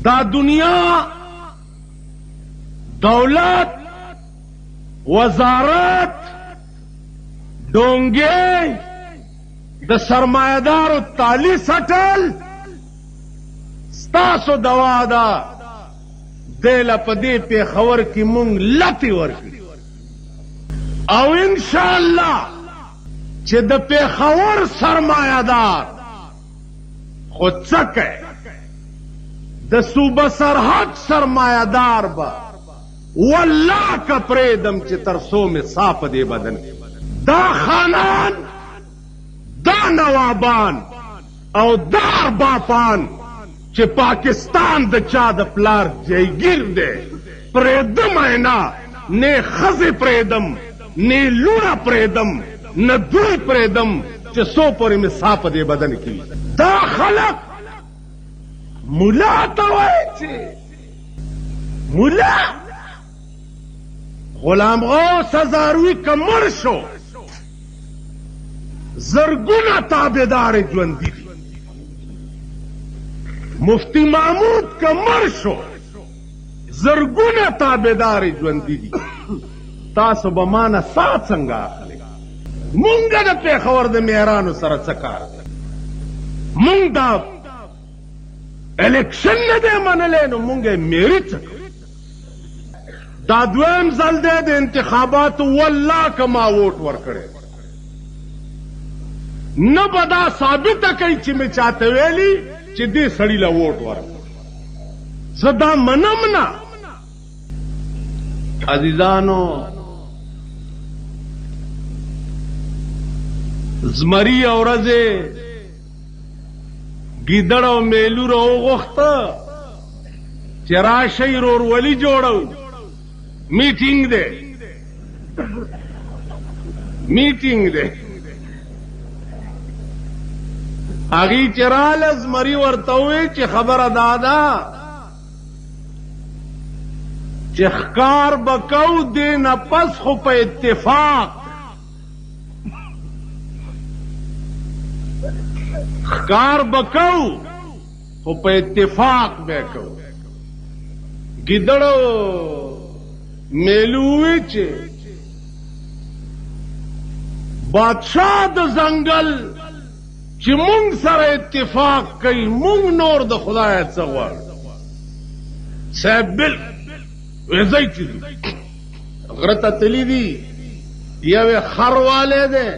دا دنیا دولت وزارت ډونګې د سرمایه‌دارو تالی سټل ستاسو دوا ده دیله په دې پېښور کې مونږ لتې ورکړي او انشاءالله چې د پېښور سرمایه‌دار خو څه کوي د صوبه سرحد سرمایه‌دار به والله که پرېږدم چې تر څو مې ساه په دې بدن کې دا خانان دا نوابان او دا اربابان چې پاکستان د چا د پلار جایګیر دی پرېږدم یې نه ښځې پرېږدم نه لوڼه پرېږدم نه دوی پرېږدم چې څو پورې مې ساه په دې بدن کې وي دا خلک ملا ته وایي چې ملا غلام غوث هزاروي که مړ شو زرګونه تابعدار ژوندي دي مفتی محمود که مړ شو زرګونه تابعدار ژوندي دي تاسو به مانه ساه څنګه اخلئ مونږ د پېښور د میرانو سره څه کار دی مونږ دا الیکشن نه دی منلی نو مونږ یې میري څه کوو دا دویم ځل دی د انتخاباتو والله که ما ووټ ورکړی نه به دا ثابته کوي چې مې چاته ویلي چې دې سړي له ووټ ورکړه زه دا منم نه عزیزانو زمري ورځې ګیدړ او میلو راوغوښته چې راشئ ورورولي جوړو میټینګ دی هغې چې راله زمري ورته وویل چې خبره دا ده چې ښکار به کوو دې نه پس خو په اتفاق ښکار به کوو خو په اتفاق به کوو ګیدړو میلو وی چې بادشاہ د ځنګل چې مونږ سره اتفاق کوي مونږ نور د خدای څه غواړو صاحب وی ځئ چې غره ته تللي دي یو یې خر والی دی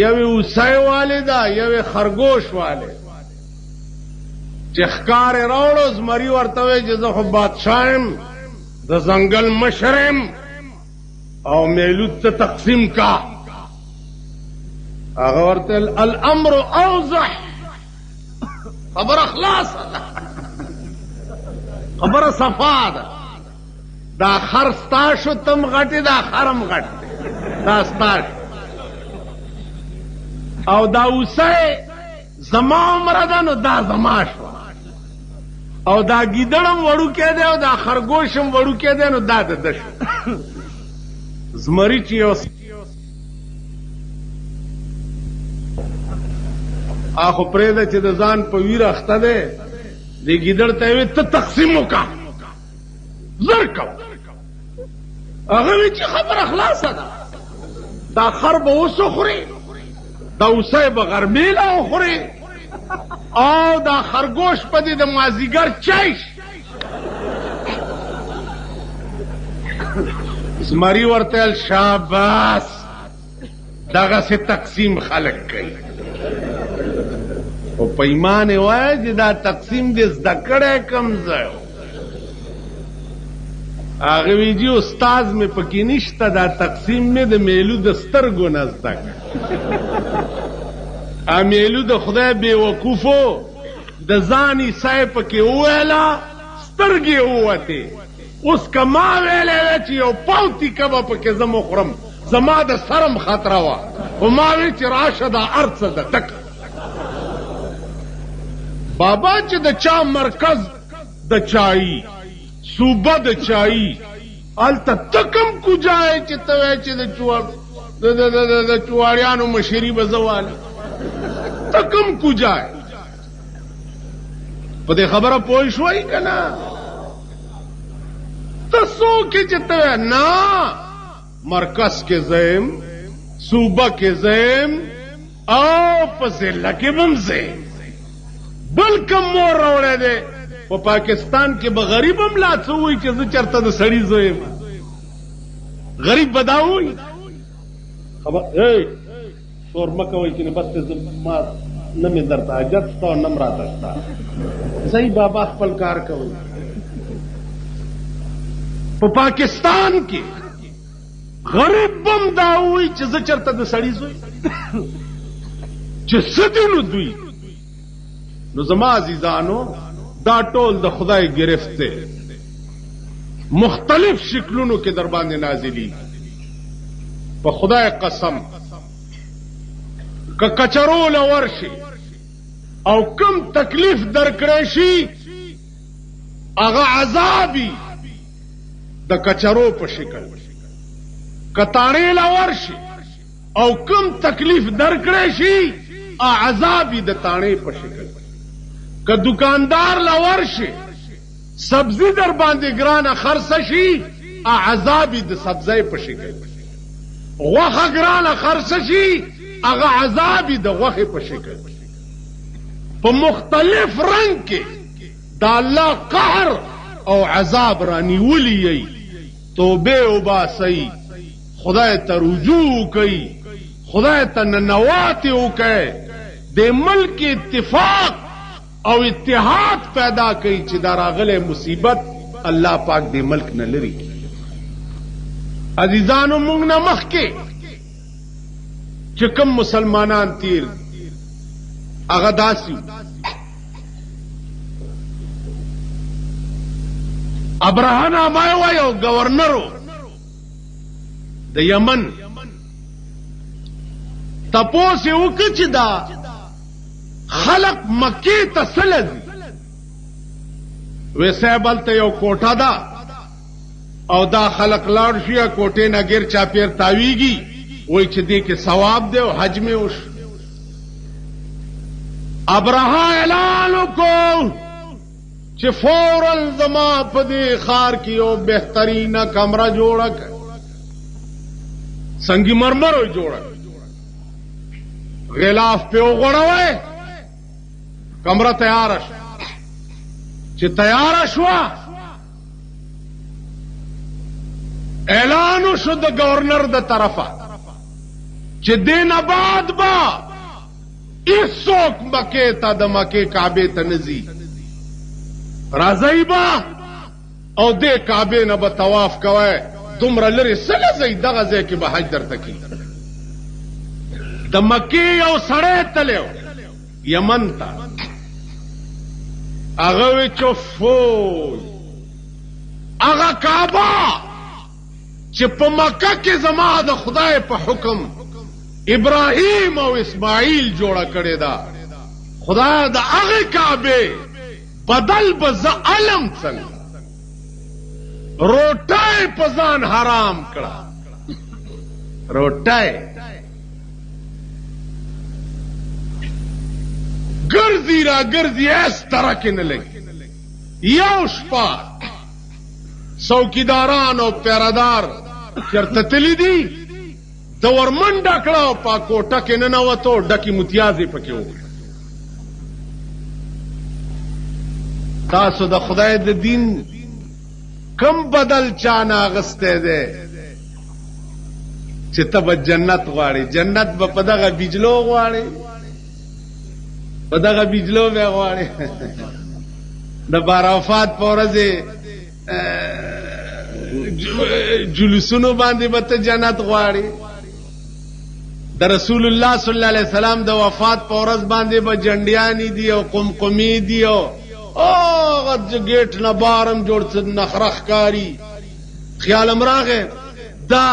یو یې اوسۍ والی ده یو یې خرګوش والی چې ښکار یې راوړو زمري ورته وی چې زه خو بادشاه یم د ځنګل مشر یم او میلود ته تقسیم کا هغه ورته الامر اوضح خبره خلاصه ده خبره صفا ده دا خر ستا شو تم غټې دا خرم غټ دی دا ستا شو او دا اوسۍ زما عمره ده نو دا زما شوه او دا ګیدړم وړوکی دی او دا خرګوشم وړوکی دی نو دا د ده شو زمري چې یو خو پرېږده چې د ځان په ویر اخته دی دې ګیدړ ته یې وی ته تقسیم وکړه زر کوه هغه وی چې خبره خلاصه ده دا خر به اوس وخوري دا اوسۍ به غرمېله وخوري او دا خرګوش په دې د مازدیګر چایش زمري ورته ویل شاباس دغسې تقسیم خلک کوي خو په ایمان یې وایه چې دا تقسیم دې زده کړی کوم ځای هغه وی جي استاز مې پکې نشته دا تقسیم مې د میلو د سترګو نه زده کړ میلو د خدای بې وقوفو د ځان عیسی پکې وویله سترګې ووتې اوس که ما ویلی وی چې یو پاوتي کبه پکې زه مخورم زما د سرم خطره وه خو ما وی چې راشه دا هر څه ده تک بابا چې د چا مرکز د چایي صوبه د چایي هلته ته کوم کوجای چې ته وایې چې د چواریانو مشري به زه والم ته کوم کوجای په په دې خبره پوه شوي که نه؟ ته څوک یې چې ته نه مرکز کې زیم، صوبه کې زیم او په ضلع کې به هم زیم. بل کم مور راوړی دی په پاکستان کې به غریب هم لا څه وایي چې زه چېرته د سړي زوی یم. غریب به دا وایي شور مه کوئ چې بس ما نه مې درته حاجت شته او نه م راته شته. صحیح بابا خپل کار کوئ. په پاکستان کې غریب بم دا وایي چې زه چېرته د سړي زوی چې څه دي نو دوی. نو زما عزیزانو دا ټول د خدای گرفت دی، مختلف شکلونو کې در باندې نازلی. په خدای قسم که کچرو لور شي او کم تکلیف درکړی شي هغه عذابي د کچرو په شکل، که تاڼې لور شي او کم تکلیف درکړی شي عذابي د تاڼې په شکل، که دکاندار لور شي سبزی در باندې ګرانه خرڅه شي عذابي د سبزۍ په شکل، غوښه ګرانه خرڅه شي هغه عذابي د غوښې په شکل. په مختلف رنگ کې د الله قهر او عذاب رانیولی یی. توبه وباسئ، خدای ته رجوع کوي، خدای ته ننواتې وکئ، د ملک اتفاق او اتحاد پیدا کوي چې دا راغلی مصیبت الله پاک دې ملک نه لري. عزیزانو موږ نه مخکې چې کوم مسلمانان تیر هغه داسې ابراهه نامه یې وایي او گورنرو د یمن تپوس یې وکړه چې دا خلق مکې ته څه لځي؟ وی صاحب هلته یو کوټه ده او دا خلق لاړ شي کوټې نه ګیر چاپېر تاویږي، وایي چې دې کې ثواب دی او حج مې وشو. ابراهه اعلان وکړ چې فوراً زما په دې ښار کې یو بهترینه کمره جوړه کړه، سنگ مرمر جوړه، غلاف پې وغوړوئ، کمره تیاره شوه. چې تیاره شوه اعلان وشو د گورنر د طرفه چې دې نه بعد به هېڅوک مکې ته د مکې کعبې ته نه ځي، راځئ به او دې کعبې نه به طواف کوئ. دومره لرې څه نه ځئ، دغه ځای کې به حج درته کړي. د مکې یو سړی تللی یمن ته، هغه وی چوفوی هغه کعبه چې په مکه کې زما د خدای په حکم ابراهیم او اسماعیل جوړه کړې ده، خدای د هغه کعبه بدل به زه علم څنګه روټۍ په ځان حرام کړه. روټۍ ګرځي را ګرځي اس طرح کې نه لګي. یو شپه څوکیداران او پیرادار چېرته تللي دي، د ورمنډه کړه او په کوټه کې ننوتو، ډکې متیازې پکې وکړه. تاسو د خدای د دین کم بدل چانه اغستی دی چې ته به جنت غواړې؟ جنت به په دغه بجلو غواړې؟ په دغه بجلو به غواړې؟ د بارافات په ورځې جلوسونو باندې به ته جنت غواړې؟ د رسول الله صلی الله علیه وسلم د وفات په ورځ باندې به جنډیانې دي او قمقمې دي او هغه ګیټ نه بارم جوړ څه نخره ښکاري. خیالم راغی دا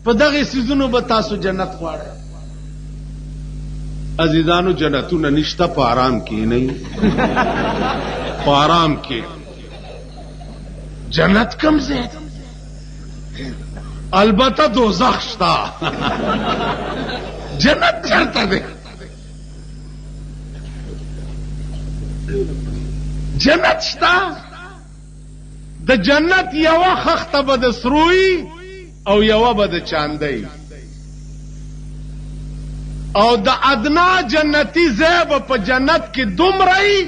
په دغې څیزونو به تاسو جنت غواړئ؟ عزیزانو جنتونه نشته، په آرام کښېنئ، په آرام کې. جنت کم ځای دی؟ البته دوزخ شته. جنت چېرته دی؟ جنت شتا د جنت یوه خخته به د سروي او یوه به د چاندی او د ادنا جنتی ځای به په جنت کې دومره وي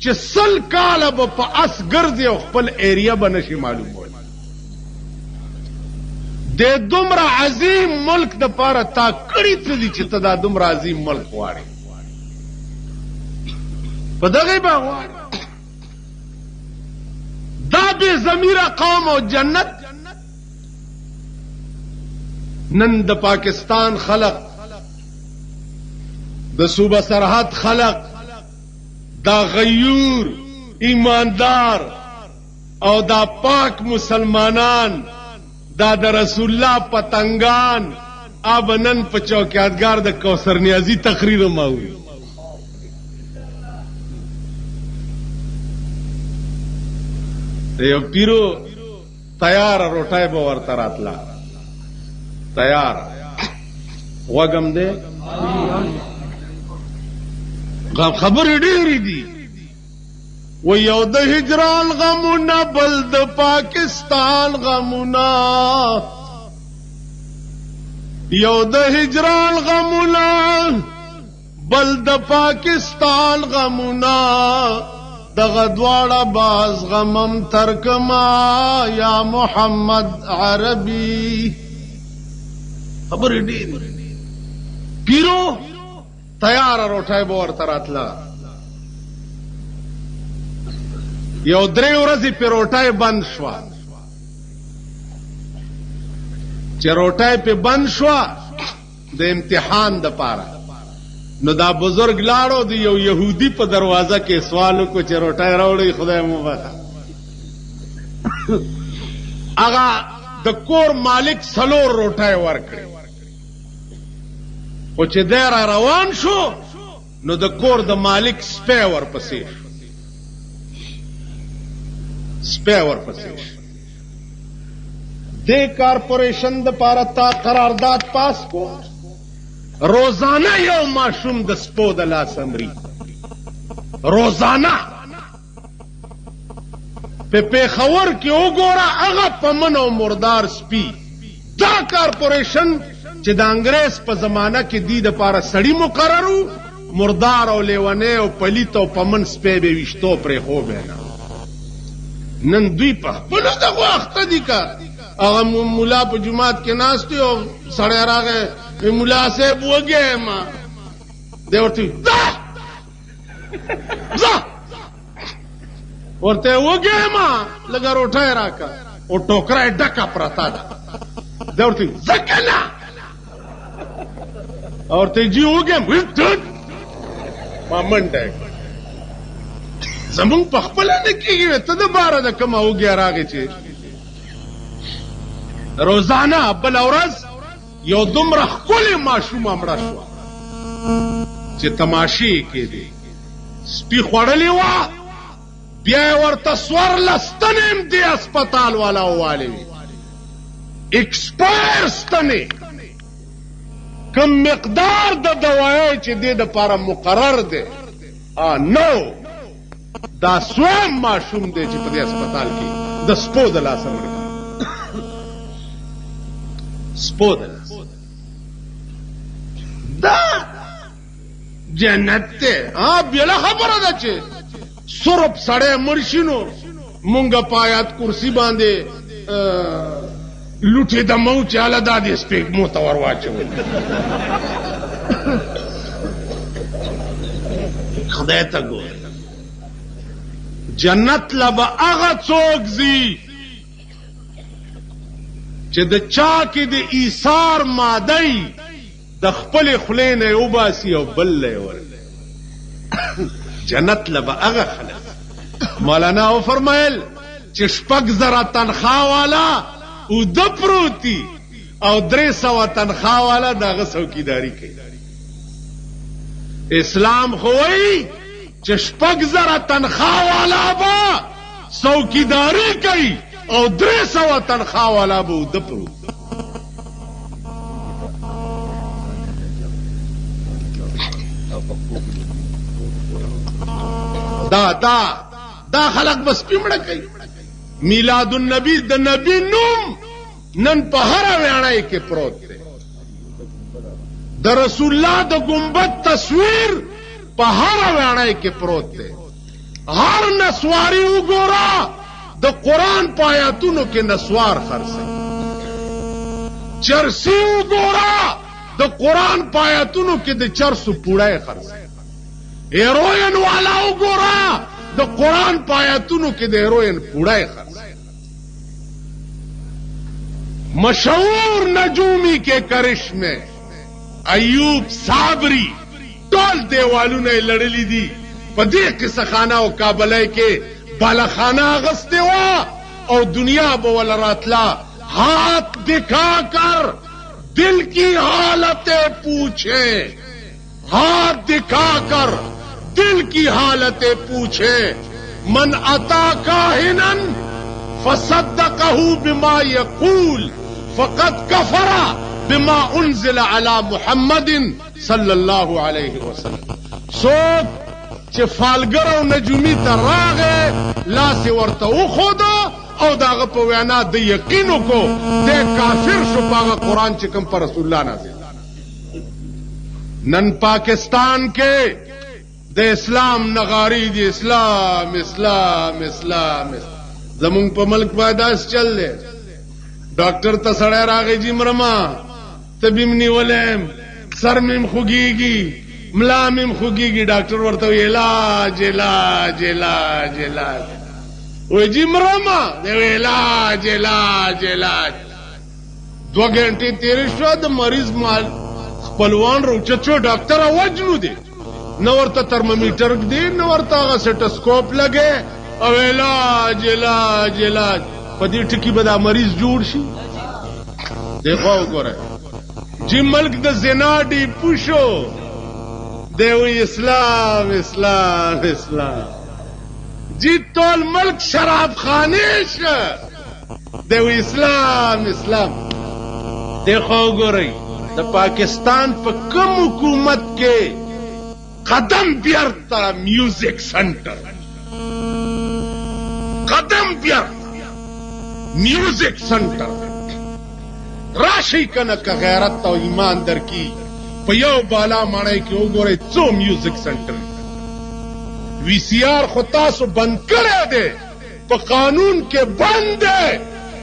چې 100 کاله به په اس ګرځي او خپل ایریا به نشي معلومولی د دومره عظیم ملک د پاره تا کړي څه دي چې ته دا دومره عظیم ملک غواړې په دغه به غواړې دا بې ضمیره قوم او جنت نن د پاکستان خلق د صوبه سرحد خلق دا غیور ایماندار او دا پاک مسلمانان دا د رسول الله پتنګان اب نن په چوکیادګار د کوثر نیازی تقریر ماوي یو پیرو تیار روټای به ورته راتلا تیار وګم دې خبرې ډېرې دي و یو د هجران غمونه بل د پاکستان غمونه یو د هجران غمونه بل د پاکستان غمونه دغه دواړه باز غمم ترکما یا محمد عربي خبرې ډېرې پیرو تیار روټای به ورته راتله یو 3 ورځې په روټای بند شوه چې روټای په بند شوه د امتحان د پاره نو دا بزرگ لاړو د یو يهودي په دروازه کې سوال وکړو چې روټای راوړی خدای مو بخښه هغه د کور مالک 3 روټای ورکړي او چې دی را روان شو نو د کور د مالک سپی ورپسې دې کارپوریشن د پاره تا قرارداد پاس کو روزانه یو ماشوم د سپو د لاس امري روزانه په پیښور کې وګوره هغه پمن او مردار سپي دا کارپوریشن چې د انګریز په زمانہ کې دی د پاره سړی مقررو مردار او لیونه او پلیت او پمن سپي به وشتو پرې خو به نه نن دوی په خپل دغه وخت دي کا هغه مولا په جمعات کې ناست او سړی راغی مولا صاحب وګه ما دی ورته ورته وګه ما لګا روټای راکا او ټوکرا ډکا پراته ده دی ورته ځکلا ورته جی وګه ما منډه زمون په خپل نه کېږي ته د باره د کومه وګیا راغی چې روزانه بل ورځ یو دومره ښکلې ماشومه مړه شوه چې تماشې کېدې سپي خوړلې وه بیا یې ورته 14 ستنې هم دې هسپتال والا ووالې وي ایکسپایر ستنې کم مقدار د دوایۍ چې دې دپاره مقرر دی نو دا سویم ماشوم دی چې په دې هسپتال کې د سپو د لاسه مړ سپو د لاسه دا جنت دی بېله خبره ده چې سرب سړی مړ شي نو مونږه په آیات کرسي باندې لوټې د مو چې هله دا دې سپېږمو ته ور واچول خدای ته ګوره جنت لبا هغه څوک ځي چې د چا کې د ایثار مادی د خپلې خولې نه یې وباسي او بل له یې ورکړي جنت لبا هغه خلک مولانا وفرمایل چې 6,000 تنخواه والا اوده پروت دي او 300 تنخواه والا د هغه څوکیداري کوي اسلام خو وایي چې 6,000 تنخواه والا به څوکیداري کوي او 300 تنخواه والا به اوده پروت دا خلق بس پیمړه کوي. میلاد النبی د نبی نوم نن په هر ویاړای کې پروت دی. د رسول الله د ګمبد تصویر په هر ویاړای کې پروت دی. هر نسواری وګورا د قران په آیاتونو کې نسوار خرڅي. چرسی وګورا د قران په آیاتونو کې د چرسو پوړای خرڅي. هیروین والا وګورا د قران په آیاتونو کې د هیروین پوړای خرڅي. مشهور نجومی کے کرش میں ایوب صابری ټول دیوالونه لړلی دي. په دې قصه خانه او کابل کې بالخانه غسته وا او دنیا به ول راتلا. ہاتھ دکھا کر دل کی حالتیں پوچھے, ہاتھ دکھا کر دل کی حالتیں پوچھے. من اتا کاہنا فصدقه بما يقول فقد كفر بما انزل على محمد صلی الله علیه وسلم. څوک چې فالګر او نجومی ته راغې لاس ورته وخوده او داغه په وینا د یقین کو د کافر شو په قرآن چې کوم پر رسول الله نازل. نن پاکستان کې د اسلام نغاری دی. اسلام اسلام اسلام زمون په ملک پاداس چل دی. ډاکټر ته سړی راغی جی مرما تبیم نیولم سر میم خوږیږي ملا میم خوږیږي. ډاکټر ورته علاج علاج علاج علاج وای جی مرما د علاج علاج علاج. 2 غنټې تیر شو د مریض مال خپلوان روچچو ډاکټر وجنو دی. نو ورته ترمومیټر دی نو ورته هغه سټسکوپ لګي او علاج علاج علاج. په دې ټکی به دا مریض جوړ شي. دیکھو وګوره جی ملک د زنا دی پوشو دی وی اسلام اسلام اسلام. جی ټول ملک شراب خانه شه دی وی اسلام اسلام. دیکھو وګورئ د پاکستان په کوم حکومت کې قدم بیرته میوزک سنټر, قدم بیرته میوزک سنټر راشي کنه که غیرت او ایمان در کی په یو بالا مړی کې وګورئ څو میوزک سنټر. وی سی آر خو تاسو بند کړی دی, په قانون کې بند دی.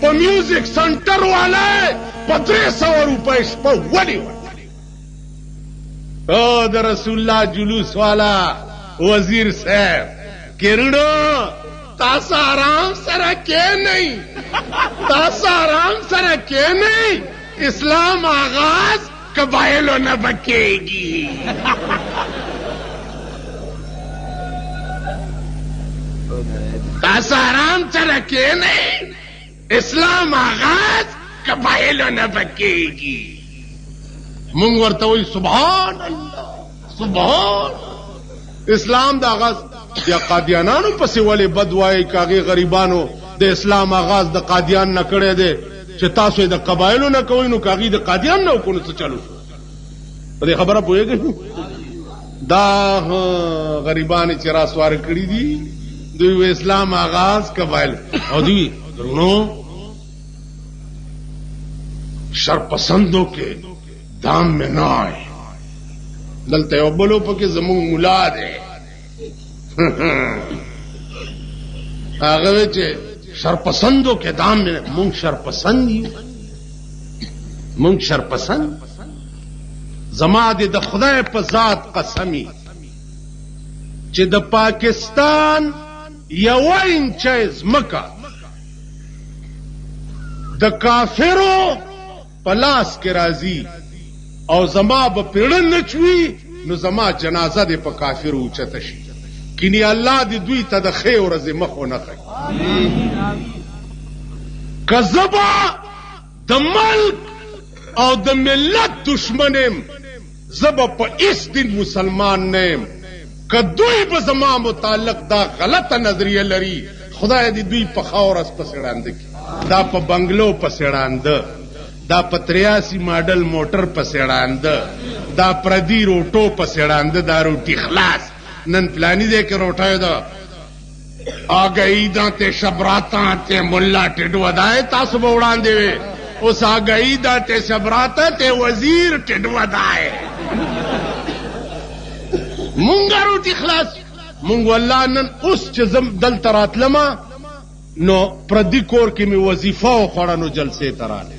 په میوزک سنټر والا په 300 روپۍ شپه ولې او د رسول الله جلوس والا وزیر صاحب کرنو تاسو آرام سره کې نہیں, تاسو آرام سره کې نہیں. اسلام آغاز قبائلوں نہ بکے گی. تاسو آرام سره کې نہیں. اسلام آغاز قبائلوں نہ بکے گی. مونږ ورته وی سبحان الله سبحان. اسلام دا آغاز یا قادیانانو پسې ولې بدوای کاغي غریبانو د اسلام آغاز د قادیان نه کړی دی چې تاسو د قبایلو نه کوئ نو کاغي د قادیان نه کوو څه چلو په دې خبره پوهیږئ. دا غریبان چې راسوار کړی دي دوی اسلام آغاز قبایل او دوی درنو شرپسندوں کے دام میں نہ آئے. دلته یو بلو پکې زمون مولا دی هغه چې شرپسندوں کے دام میں مونږ شرپسند یو, مونږ شرپسند. زما د خدای په ذات قسمی چې د پاکستان یو انچ ځمکه د کافرو پلاس کې راځي او زما به پیړن نچوي نو زما جنازه دې په کافر اوچته شي. کینی الله دې دوی ته د خیر ورځې مخ ونه کړي. کذبا د ملک او د ملت دشمنم زبا په اس دین مسلمان نیم. که دوی به زما متعلق دا غلطه نظریه لري خدای دې دوی په خاورس پسې ړانده کړي. دا په بنگلو پسې ړانده, دا په 83 ماډل موټر پسې ړانده, دا پردي روټو پسې ړانده. دا روټي خلاص نن پلانی دی کې روټای دا آگئی دا تے شبراتا تے ملا ٹڈودائے تاسو بوڑان دیوے اس آگئی دا تے شبراتا تے وزیر ٹڈودائے مونگا روٹی خلاص مونگ واللہ نن اس چزم دل ترات لما نو پردی کور کی میں وظیفہ و خوڑا نو جلسے ترانے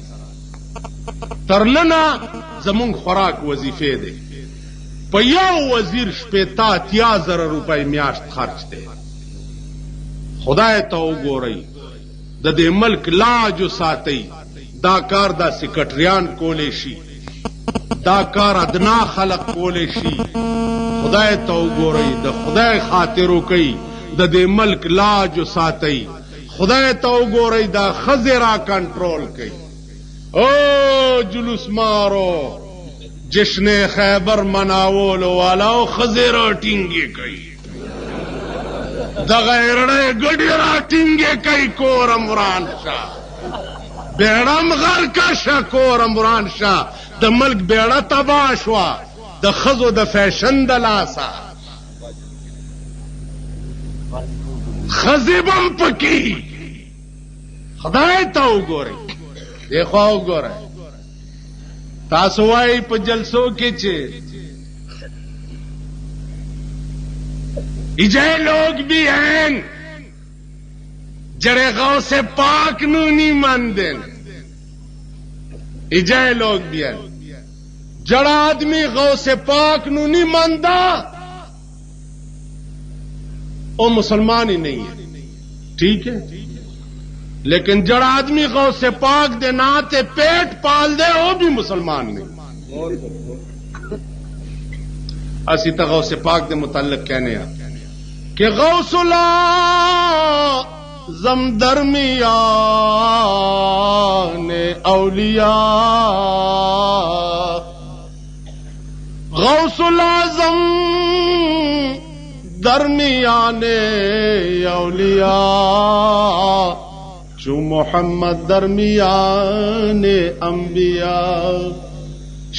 ترلنا زمونگ خوراک وظیفے دے پیاو وزیر شپیتا 30,000 روپے میاشت خرچ دے خدای ته وګورئ د دې ملک لاج ساتئ دا کار دا سیکرټریان کولی شي دا کار ادنا خلق کولی شي خدای ته وګورئ د خدای خاطر وکئ د دې ملک لاج ساتئ خدای ته وګورئ دا ښځې را کنټرول کئ او جلوس مارو جشن خیبر مناولو والاو ښځې را ټینګې کئ دا غیرڑے گڑی راٹنگے کئی کور عمران شاہ بیڑم غر کا شاہ کور عمران شاہ دا ملک بیڑا تباہ شوا دا خزو دا فیشن دا لاسا خزبم پکی خدای تاو گورے دیکھو آو گورے تاسوائی پا جلسوں کے چھے ایجے لوگ بھی ہیں جڑے غوث پاک نو نہیں ماندین ایجے لوگ بھی ہیں جڑا آدمی غوث پاک نو نہیں ماندا وہ مسلمان ہی نہیں ہے ٹھیک ہے لیکن جڑا آدمی غوث پاک دے ناتے پیٹ پال دے وہ بھی مسلمان نہیں اسی تا غوث پاک دے متعلق کہنے ہیں کہ غوث اللہ زم درمیان اولیاء غوث العظم درمیان اولیاء چو محمد درمیان انبیاء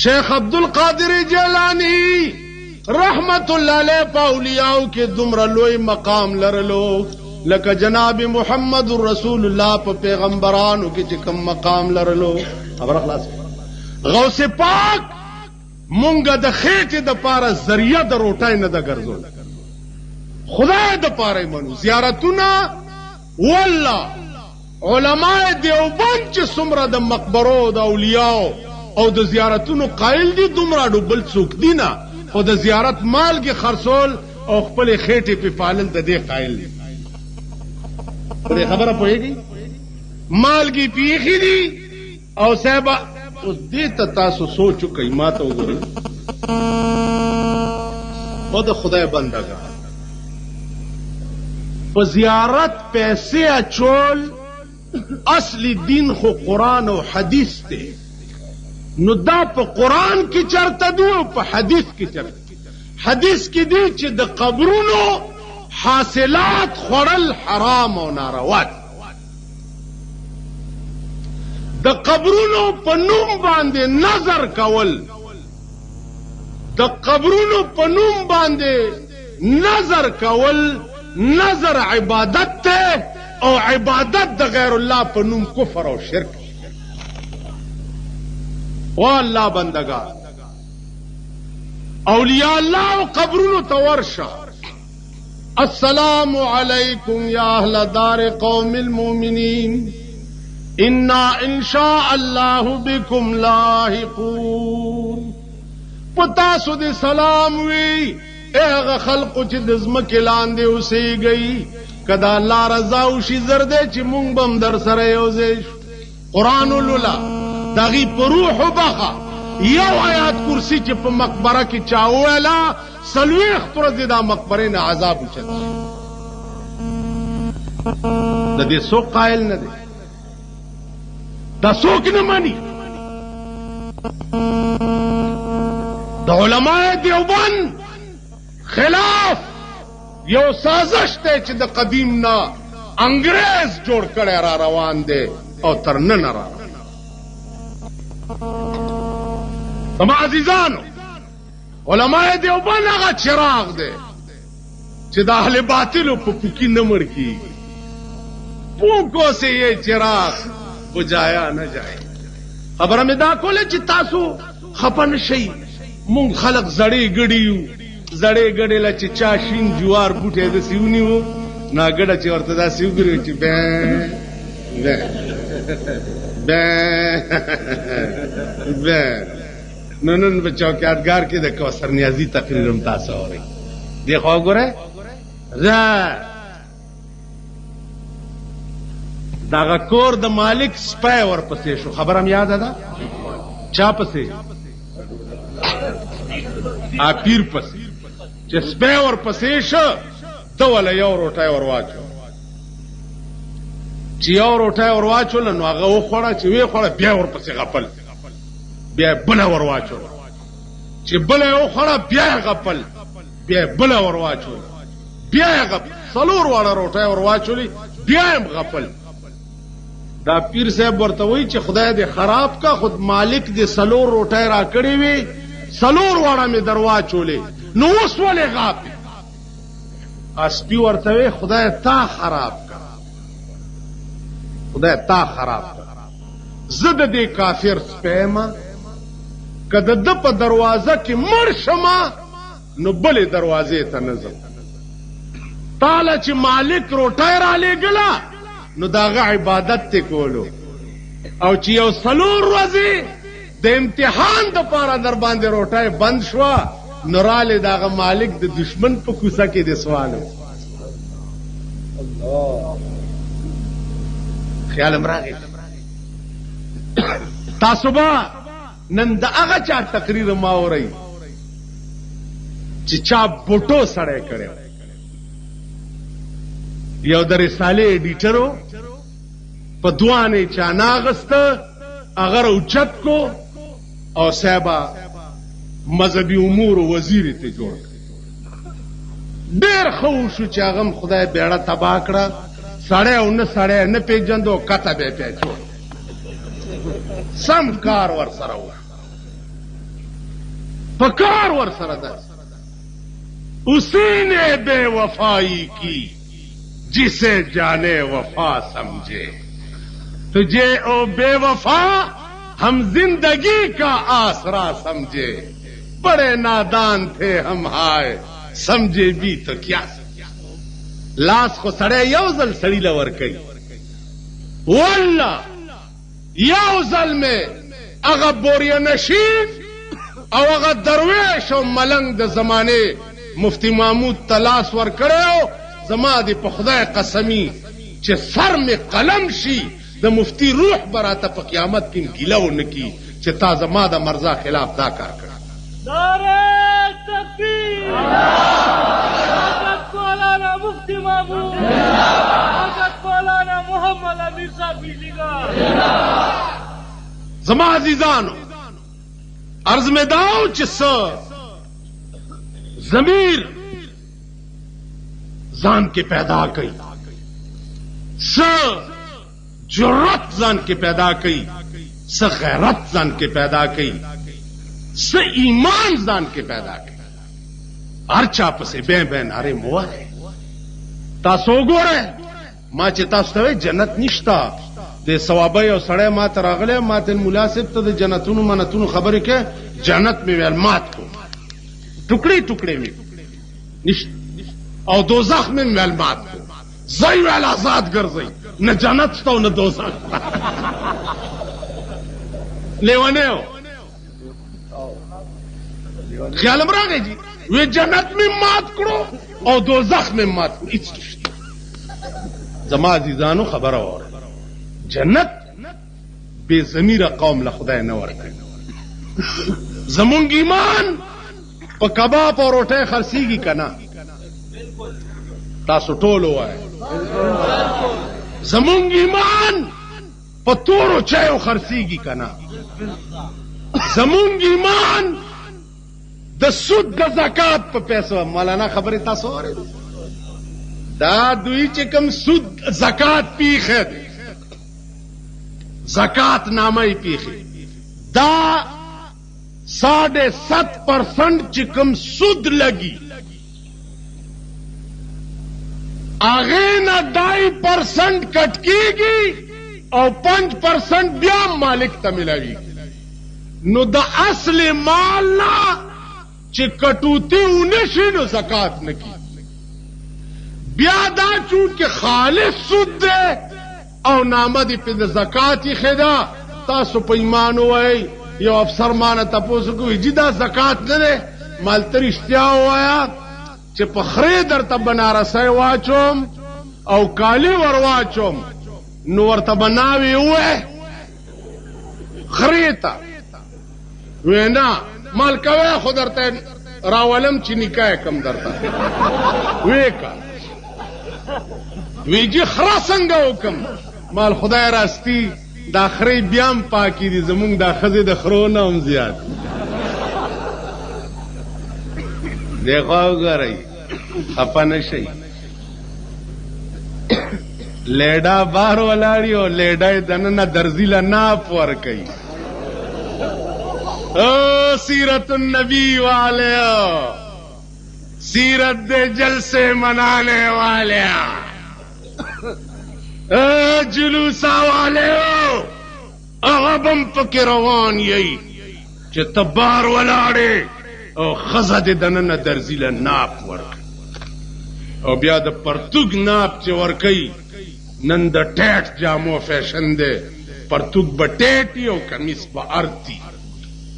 شیخ عبد القادر جیلانی رحمت اللہ علیہ پاولیاؤ کے دمر لوئی مقام لرلو لکا جناب محمد الرسول اللہ پا پیغمبرانو کی چکم مقام لرلو خبر اخلاص غوث پاک مونگا دا خیٹ دا پارا ذریعہ دا روٹائی ندا گرزو خدا دا پارا منو زیارتونا واللہ علماء دیوبند چی سمرا دا مقبرو دا اولیاؤ او دا زیارتونو قائل دی دمرا دو بل سوک دینا او د زیارت مال کی خرصول او خپل خېټې په پالل د دې قائل دي په خبره پوهیږي مال کی پیخي دي او صاحب اوس دې ته تاسو سوچو کوي ما ته وګورئ او د خدای بندګان په زیارت پیسې اچول اصلی دین خو قرآن او حدیث ته نو دا پا قرآن کی چرتا دو پا حدیث کی چرتا حدیث کی دی چی دا قبرونو حاصلات خورل حرام و ناروات دا قبرونو پا نوم باندے نظر کول دا قبرونو پا نوم باندے نظر کول نظر عبادت تے او عبادت دا غیر اللہ پا نوم کفر و شرک واللہ بندگا اولیاء اللہ و قبرون تورشا السلام علیکم یا اہل دار قوم المؤمنین انا انشاء اللہ بکم لاحقون پتاسو دے سلام وی اے خلقو چی دزمک لاندے اسے گئی کدا اللہ رضاو شی زردے چی مونگ بم در سریوزیش قرآن اللہ داغی پر روح بخا یو آیات کرسی چی پا مقبرہ کی چاویلا سلویخ پرزی دا مقبرین عذاب اچھت دا دے سوک قائل نہ دے دا سوک نہ مانی دا علماء دیوبند خلاف یو سازش تے چی دا قدیم نا انگریز جوڑ کڑے را روان دے او ترنن را تم عزیزانو علماء دیوبند آغا چراغ دے چې د اهل باطلو په پوکی نه مړ کیږي. پوکو سے یہ چراغ بجایا نہ جائے. خبره مې دا کوله چې تاسو خپن شئ. مونږ خلق زړې ګړي یو، زړې ګړې له چې چا شین جوار بوټي د سیونی وو نا ګړه چې ورته دا سیوګري چې نن په چوکیدګار کې د کوثر نیازی تقریر هم تاسو اورئ. دی خو ګوره دغه کور د مالک سپی ورپسې شو. خبرم یاده ده چا پسې؟ پیر پسې. چې سپی ورپسې شو ته وله یو روټۍ ور واچو. چې یو روټۍ ور واچوله نو هغه وخوړه. چې ویې خوړه بیا ورپسې غپل. بیا یې بله ور واچوله. چې بله یې وخوړه بیا یې غپل. بیا یې بله ور واچوله. بیا یې غپل. څلور واړه روټۍ ور واچولې بیا یې غپل. دا پیر صاحب ورته وایي چې خدای دې خراب کا، خود مالک دې څلور روټۍ را کړې وي، څلور واړه مې در واچولې، نو اوس ولې غاپې؟ سپي ورته وایي خدای تا خراب کا، خدای تا خراب کا. زه د دې کافر سپی یم، که د ده په دروازه کې مړ شمه نو بلې دروازې ته نه ځم. تاله چې مالک روټۍ را لېږله نو د هغه عبادت تی کولو، او چې یو څلور ورځې د امتحان دپاره در باندې روټۍ بند شوه نو رالې د هغه مالک د دشمن په کوڅه کې دې سوالو. خیالم راغی. تاسو به نن د هغه چا تقریر ما اورئ چې چا بوټو سړی کړی. یو د رسالې ایډیټرو په دوانې چا ناغسته، هغه اوچت کو او صاحبه مذهبي امور وزیر ته جوړ کړ. ډېر ښه وشو چې هغه خدای بیړه تباه کړه. سړی او نه سړی نه پېژندو، کته به یې پیچوړ. سم کار ور سره و، په کار ور سره ده. اسی نے بے وفائی کی जिसे जाने वफा समझे, तुझे ओ बेवफा हम जिंदगी का आसरा समझे, बड़े नादान थे हम हाय समझे भी तो क्या. लाश को सड़े यौजल सड़ी लवर कई वल्ला यौजल में अगर बोरिया नशीन और अगर दरवेश और मलंग द जमाने मुफ्ती महमूद तलाश वर करे हो. زما دی په خدای قسمی چې سر می قلم شي د مفتی روح براته په قیامت کې ګیله ونکي چې تا زما د مرزا خلاف دا کار کړ. نعرہ تکبیر، حضرت مولانا مفتی محمود، حضرت مولانا محمد امیر صاحب لیگا. زما عزیزانو عرض می داو چې ضمیر ځان کې پیدا کړي، جرأت ځان کې پیدا کړي، غیرت ځان کې پیدا کړي، ایمان ځان کې پیدا کړي. هر چا پسې بے نارې مو وهئ. تاسو وګورئ ما چې تاسو ته جنت نشته. د ثوابه یو سړی ما ته راغلی، ما ته ملا صاحب ته د جنتونو منتونو خبرې کې جنت مې ویل مات کو، ټوکړې ټوکړې مې نشته، او دوزخ میں معلومات کو زئی ویل آزاد ګرځي، نه جنت شته او نه دوزخ. لیوانه ہو خیالم راغی جی وی جنت میں مات کړو او دوزخ میں مات کړو. هیڅ نشته. زما عزیزانو خبره اور جنت بے ضمیره قوم له خدای نه ورکړي. زمونږ ایمان په کباب او روټۍ خرڅیږي کنه؟ تاسو ټول وایئ زمونږ ایمان په تورو چایو خرڅیږي کنه؟ زمونږ ایمان د سود د زکات په پیسو. مولانا خبرې تاسو اورئ دا دوی چې کوم سود زکات پیښه دی، زکات نامه یې پیښه، دا 7.5% چې کوم سود لګي هغې نه 2% کټ کیږي او 5% بیا مالک ته ملاوي. نو د اصل مال نه چې کټوتی ونشي نو زکات نه کی. بیا دا چونکه خالص سود ده او نامه دی په د زکات خدا. تاسو په ایمان وای یو افسر مانه تاسو کوی چې دا زکات نه ده. مال تر اشتیا وایا چې په خره درته بنارسای واچوم او کالی ور واچوم نو ورته بناوي وې خریتا وینا مال کوي خو درته راولم چې نکاح کم درته وېکا ویجی خرا څنګه وکم مال خدای راستی دا خری بیام پاکی دي زمونږ دا خزه د خرونه هم زیات دیکھو غری خپه نشي. لیډا بار ولاړی او لیډای دننه درزیله ناپ ور کوي. او سیرت النبی والے سیرت دے جلسے منانے والے جلوسا والے اغبم پک روان یی چې تبار ولاړې او خزه دې دننه درزیله ناپ ور او بیا د پرتګ ناپ چې ور کوي. نن د ټیټ جامو فیشن دی پرتګ بټیټي او کمیس په ارتی.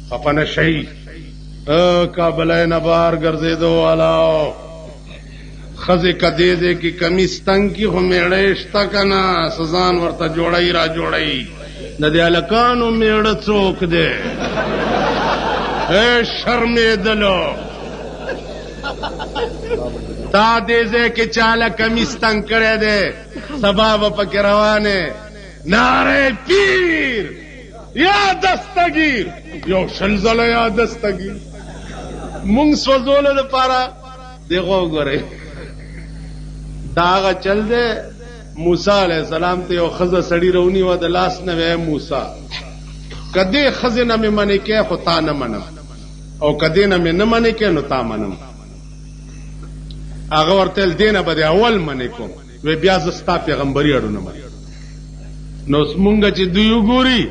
خپنه شي کابلای نه بار ګرځېدو والا خزه کدی دې کی کمیس تنگ کی خو میړې شتا کنه سزان ورته جوړای را جوړای د دې الکانو میړه څوک دی اے شرمېدلو تا دې کې چاله کمیس تنگ کړی دی سبا به پکې روانه ناره پیر یا دستگیر یو شل زله یا دستگیر مونږ سوزولو لپاره دغه وګورئ دا هغه چل دی. موسی علیہ السلام ته یو خزه سړی رونی و د لاس نه وی موسی کدی خزه نه مې منې کې خو تا نه منم او کدی نه مې نه منې کې نو تا منم. هغه ورته دینه به اول منې کوم وی بیا زستا پیغمبري اړو نه منم. نو مونږ چې دوی وګوري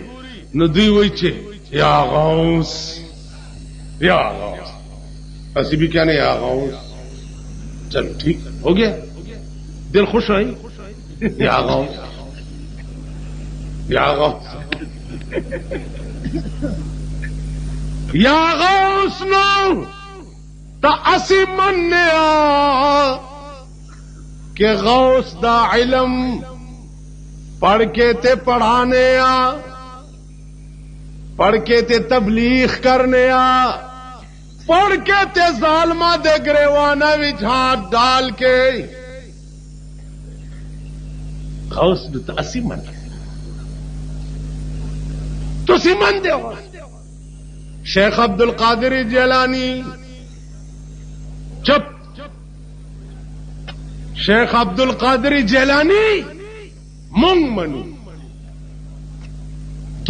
نو دوی وای چې یا غوث اسی بھی کیا نہیں یا غوث. چلو ٹھیک ہو گیا دل خوش ہوئی یا غوث یا غوث نو تا اسی مننے کہ غوث دا علم پڑھ کے تے پڑھانے پڑھ کے تے تبلیغ کرنے پڑھ کے تے ظالمہ دے گریوانہ وچ ہاتھ ڈال کے غوث تو اسی من تو سی من دے ہو. شیخ عبد القادر جیلانی چپ. شیخ عبد القادر جیلانی مونگ منو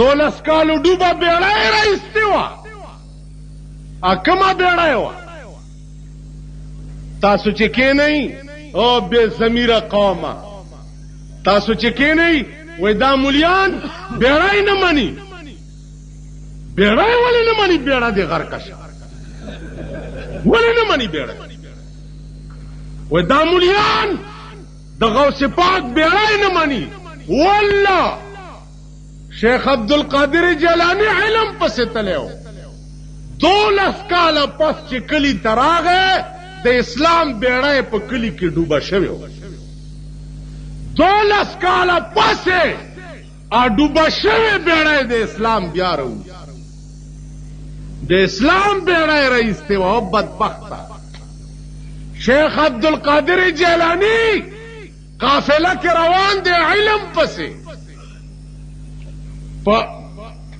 12 کالو ډوبه بیړۍ راایستې وه کمه بیړۍ وه تاسو چې کېنئ او بې ضمیره قومه تاسو چې کېنئ وای دا مولیان بیړۍ نه مني بیړۍ ولې نه مني بیړه دې غرقه شه ولې نه مني بیړۍ وای دا مولیان د غوث پاک بیړۍ نه مني والله شیخ عبد القادر جیلانی علم پسې تلو 12 کاله پس چې کلی ته راغی د اسلام بیړۍ په کلی کې ډوبه شوې وه 12 کاله پسې ډوبه شوې بیړۍ د اسلام بیا راوځي د اسلام بیړۍ راایستې وه بدبخته شیخ عبد القادر جیلانی قافله کې روان دی علم پسې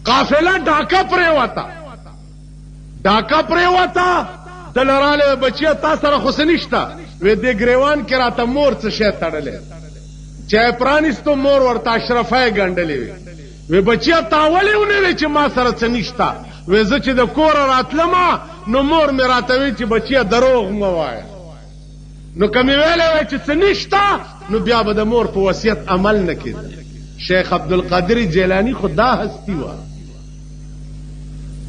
قافله ډاکه پریوته دلراله بچیا تا سره خو سنشتا وې د ګریوان کې راته مور څه شی تړلې چې پرانیستو مور ورته اشرفای ګنډلې وې بچیا تاولې ونه چې ما سره څه نشتا وې زه چې د کور راتلم نو مور مې راته وی چې بچیا دروغ مه وایه نو کمی ویلې وای چې څه نشته نو بیا به د مور په وصیت عمل نه کېده. شیخ عبدالقادر جیلانی خو دا هستی وه.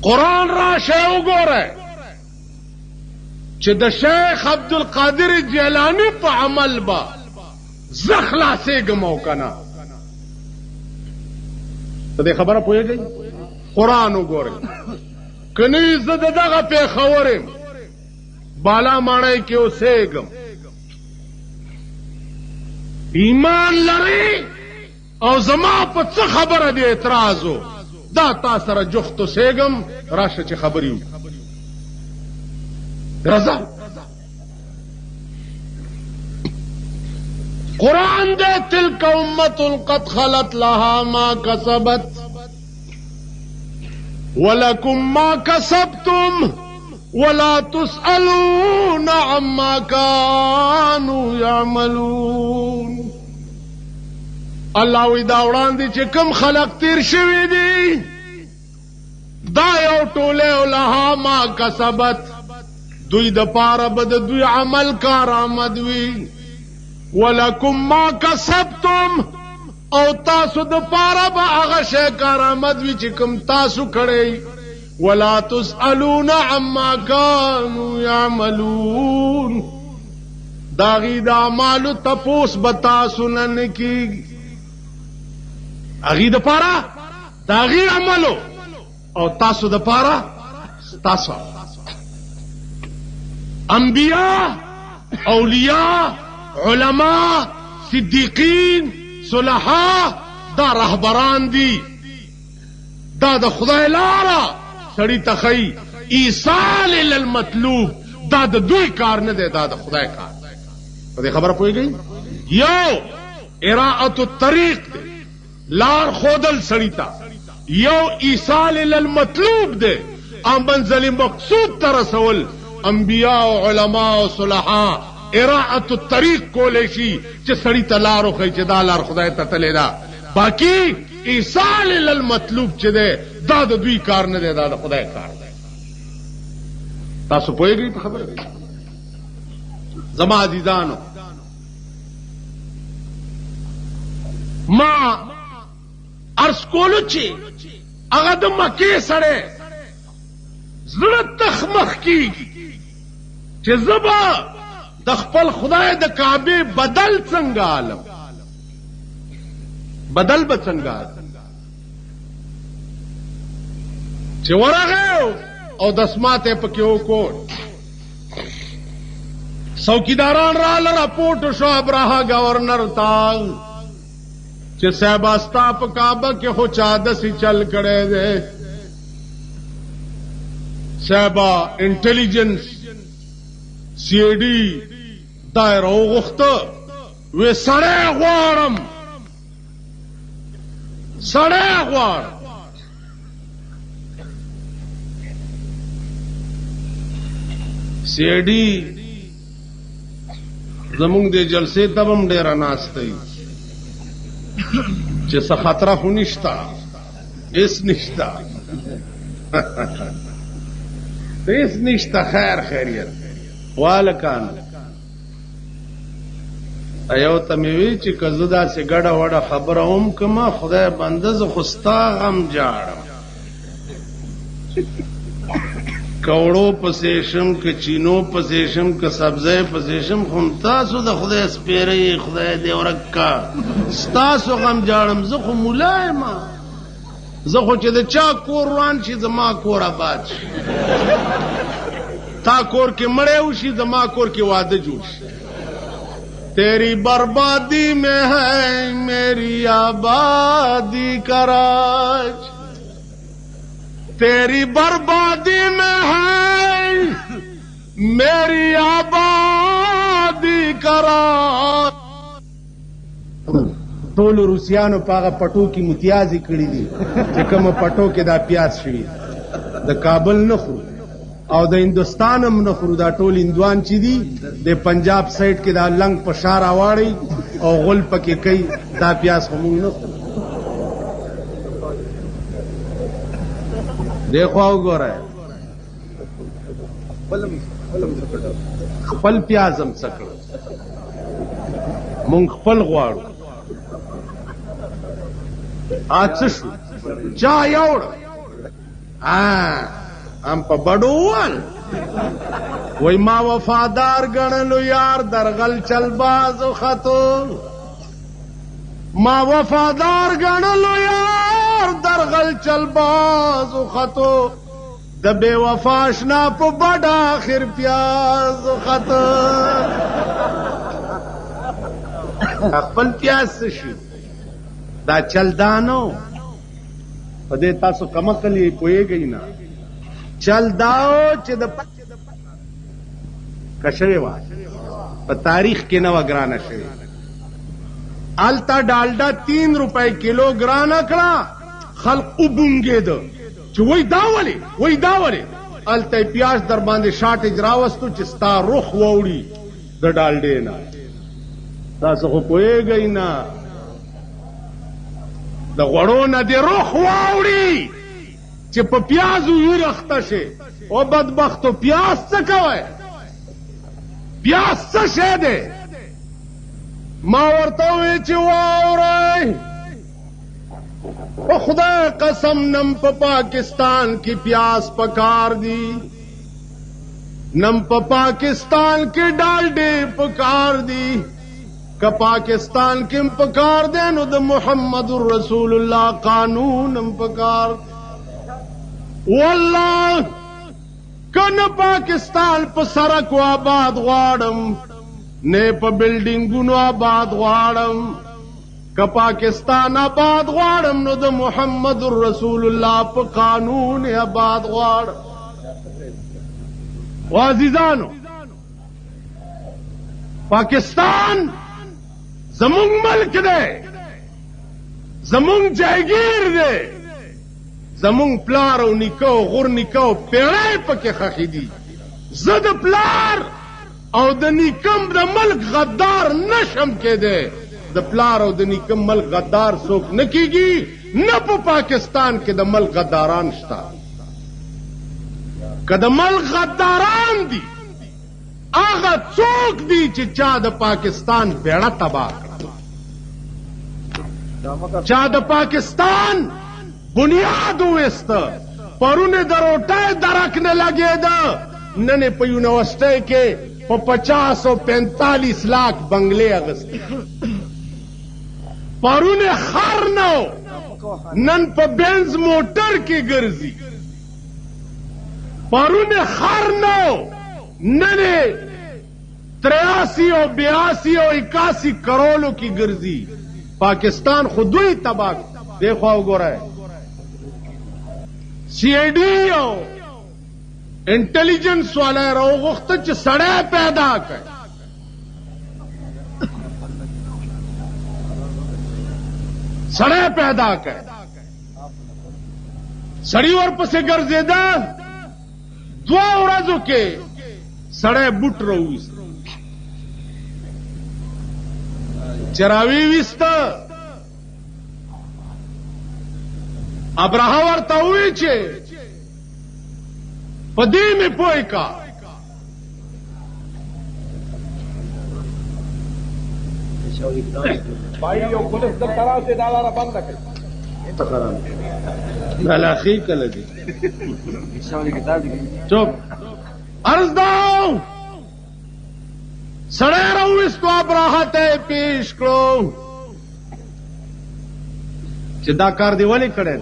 قرآن راشه وګوره چې د شیخ عبدالقادر جیلانی په عمل به زه خلاصېږم او که نه. په دې خبره پوهېږئ؟ قرآن وګورئ. که نه زه د دغه پېښور یم بالا ماڼۍ کې اوسېږم، ایمان لري او زما په څه خبره دې اعتراض و، دا تا سره جفت اوسېږم، راشه چې خبرې وکړو. رضا قرآن دے تلک امت قد خلت لها ما کسبت ولکم ما کسبتم ولا تسألون عما كانوا يعملون. الله وی دا وړاندې چې کم خلق تیر شوي دي دا یو ټوله لها ما کسبت، دوی د پاره به د دوی عمل کارآمد وي. ولکم ما کسبتم او تاسو د پاره به هغه شی کارآمد وي چې کوم تاسو کړی. ولا تسألون عما كانوا يعملون، داغي د اعمالو تپوس به تاسو نه کیږي. هغې د پاره داغي عملو او تاسو د پاره تاسو انبیاء اولیاء علماء صدیقین صلحاء دا رهبران دي، دا د خدای لاره سړی ته ښیي. ایصال الی المطلوب دا د دوی کار نه دی، دا د خدای کار. په دې خبره پوهېږئ؟ یو اراءة الطریق دی، لار خودل سړی ته. یو ایصال الی المطلوب دی، منزل مقصود ته رسول. انبیاء او علماء او صلحاء اراءة الطریق کولی شي چې سړی ته لار وښیي چې دا لار خدای ته تللی ده. باقي ایصال الی المطلوب چې دی دا د دوی کار نه دی، دا د خدای کار دی. تاسو پوهېږئ په خبره؟ زما عزیزانو، ما عرض کولو چې هغه د مکې سړی زړه تخمخ کېږي چې زه به د خپل خدای د کعبې بدل څنګه عالم، بدل به څنګه عالم. چې ورغی او دسمات یې پکې وکړ، څوکیداران راله راپورټ شو ابراهه گورنر ته چې صاحبه ستا په کعبه کې خو چا داسې چل کړی دی. صاحبه انټیلیجنس سی آی ډي دا یې راوغوښته، وی سړی غواړم، سړی غواړم. سی آی ډي زمونږ د جلسې ته به هم ډېره ناسته وي چې څه خطره خو نشته، هېڅ نشته، هېڅ نشته. خیر خیریت والکان یو ته مې وی چې که زه داسې ګډه وډه خبره هم کړمه خدای بنده زه خو ستا غم جاړم. که وړو پسې شم، که چینو پسې شم، که سبزی پسې شم، خو تاسو د خدای سپېره خدای دې ورک کا، ستاسو غم جاړم. زه خو ملا یم، زه خو چې د چا کور روان شي زما کور آباد شي، تا کور کې مړی وشي زما کور کې واده جوړ شي. تیری بربادی میں ہے میری آبادی کا راج، تیری بربادی میں ہے میری آبادی کا راج. ټول روسیانو په هغه پټو کې متیازې کړي دي چې کومه پټو کې دا پیاز شوي، د کابل نه خورو او د هندوستان هم نه خورو. دا ټول هندوان چې دي د پنجاب سایډ کې دا لنګ په شا راواړي او غل پکې کوي، دا پیاز خو موږ نه خورو. دې خوا وګورئ، خپل پیاز هم څه کړه. مونږ خپل غواړو. څه شو چا یوړ هم په بډو ووال وای ما وفادار ګڼلو یار درغل چل بازو خطو ما وفادار ګڼلو یار درغل چل بازو خطو د بے وفا شنا په بډ آخر پیاز خطو خپل پیاز شي دا چل دانو په دې تاسو کمکلی پوهیږئ نه چل داو چې د کشوي وا په تاریخ کې نو ګرانه شوی التا ډالډا 3 روپے کیلو ګرانه کړه خلق وبونګېد چې وای دا ولې التا پیاز در باندې شاټ اجراوستو چې ستا روخ ووري د ډالډې نه تاسو خو پوهیږئ نه د غوړو نه دې روخ واوړي چې په پیازو ویرخته شي او بدبختو پیاز څه کوئ پیاز څه شی دی ما ورته ووی چې واورئ په خدای قسم نم په پاکستان کې پیاز پکار دی نم په پاکستان کې ډالډې پکار دی که پاکستان کې پکار دی نو د محمد رسول الله قانون پکار والله کنه پاکستان په سړک آباد غواړم نه په بلډینګونو آباد غواړم که پاکستان آباد غواړم نو د محمد رسول الله په قانون آباد غواړم وعزیزانو پاکستان زمونږ ملک دی زمونږ جایګیر دی زمونږ پلار او نیکه او غور نیکه او پیړۍ پکې خښې دي زه د پلار او د نیکم د ملک غدار نشم کېدی د پلار او د نیکم ملک غدار څوک نه کېږي نه په پاکستان کې د ملک غداران شته که د ملک غداران دي هغه څوک دي چې چا د پاکستان بیړه تباه کړه چا د پاکستان بنیاد وویسته پرونه د روټۍ درک نه لګېده نن یې په یونیورسټۍ کې په 50 او 45 لاک بنګلې اغستې پرونه خر نه نن په بینز موټر کې ګرځي پرونه خر نه نن 83 او 82 او 81 کروڑوں کی گرزی پاکستان خودوی تباہ دیکھو وګورئ سی آئی ڈی او انټيليجنس والا راوغوښته چې سړی پیدا کړي سړی پیدا کړي سړی ورپسې ګرځېده 2 ورځو کې سړی بوټ راوویست چې راویویسته ابراهه ورته وویل چې په دې مې پوه کا دلاخی کله دي چوپ عرض داو سړی راوویستو ابراهه ته پیش کړو چې دا کار دی ولې کړی